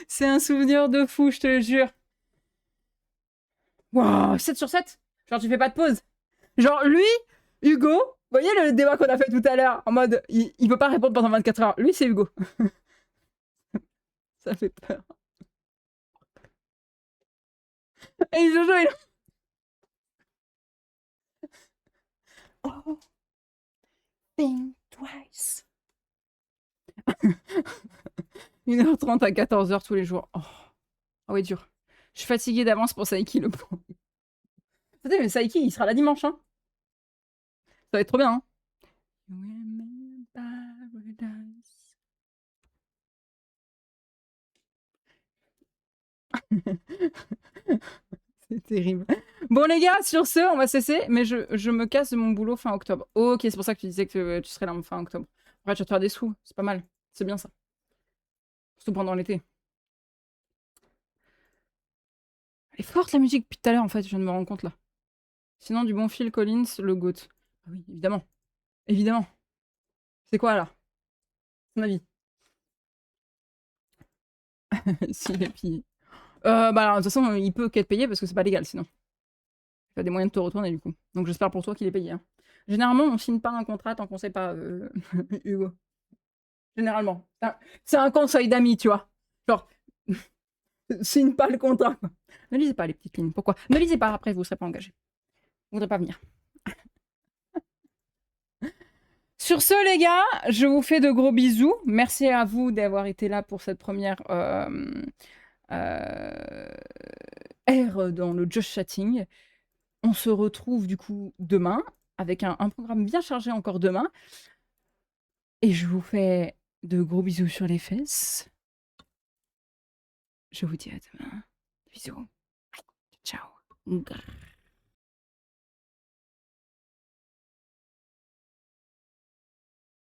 C'est un souvenir de fou, je te le jure. Wow, 7 sur 7. Genre, tu fais pas de pause. Genre, lui, Hugo, vous voyez le débat qu'on a fait tout à l'heure, en mode, il peut pas répondre pendant 24 heures. Lui, c'est Hugo. Ça fait peur. Et Jojo, il... Oh, think twice. 1h30 à 14h tous les jours. Oh, oh ouais, dur. Je suis fatiguée d'avance pour Saiki, le pauvre. Attendez, mais Saiki, il sera là dimanche, hein. Ça va être trop bien, hein. C'est terrible. Bon, les gars, sur ce, on va cesser, mais je me casse de mon boulot fin octobre. Ok, c'est pour ça que tu disais que tu serais là en fin octobre. Après, tu vas te faire des sous, c'est pas mal. C'est bien ça. Surtout pendant l'été. Elle est forte la musique depuis tout à l'heure, en fait, je viens de me rendre compte là. Sinon, du bon Phil Collins, le GOAT. Ah oui, évidemment. Évidemment. C'est quoi là? Ton avis? S'il est pillé. Bah alors, de toute façon, il peut qu'être payé parce que c'est pas légal sinon. Tu as des moyens de te retourner du coup. Donc j'espère pour toi qu'il est payé. Hein. Généralement, on signe pas un contrat tant qu'on sait pas, Hugo. Généralement. C'est un conseil d'amis, tu vois. Genre, signe pas le contrat. Quoi. Ne lisez pas les petites lignes. Pourquoi? Ne lisez pas, après vous serez pas engagé. Vous voudrez pas venir. Sur ce, les gars, je vous fais de gros bisous. Merci à vous d'avoir été là pour cette première ère dans le Just Chatting. On se retrouve du coup demain avec un programme bien chargé encore demain. Et je vous fais de gros bisous sur les fesses. Je vous dis à demain. Bisous. Ciao.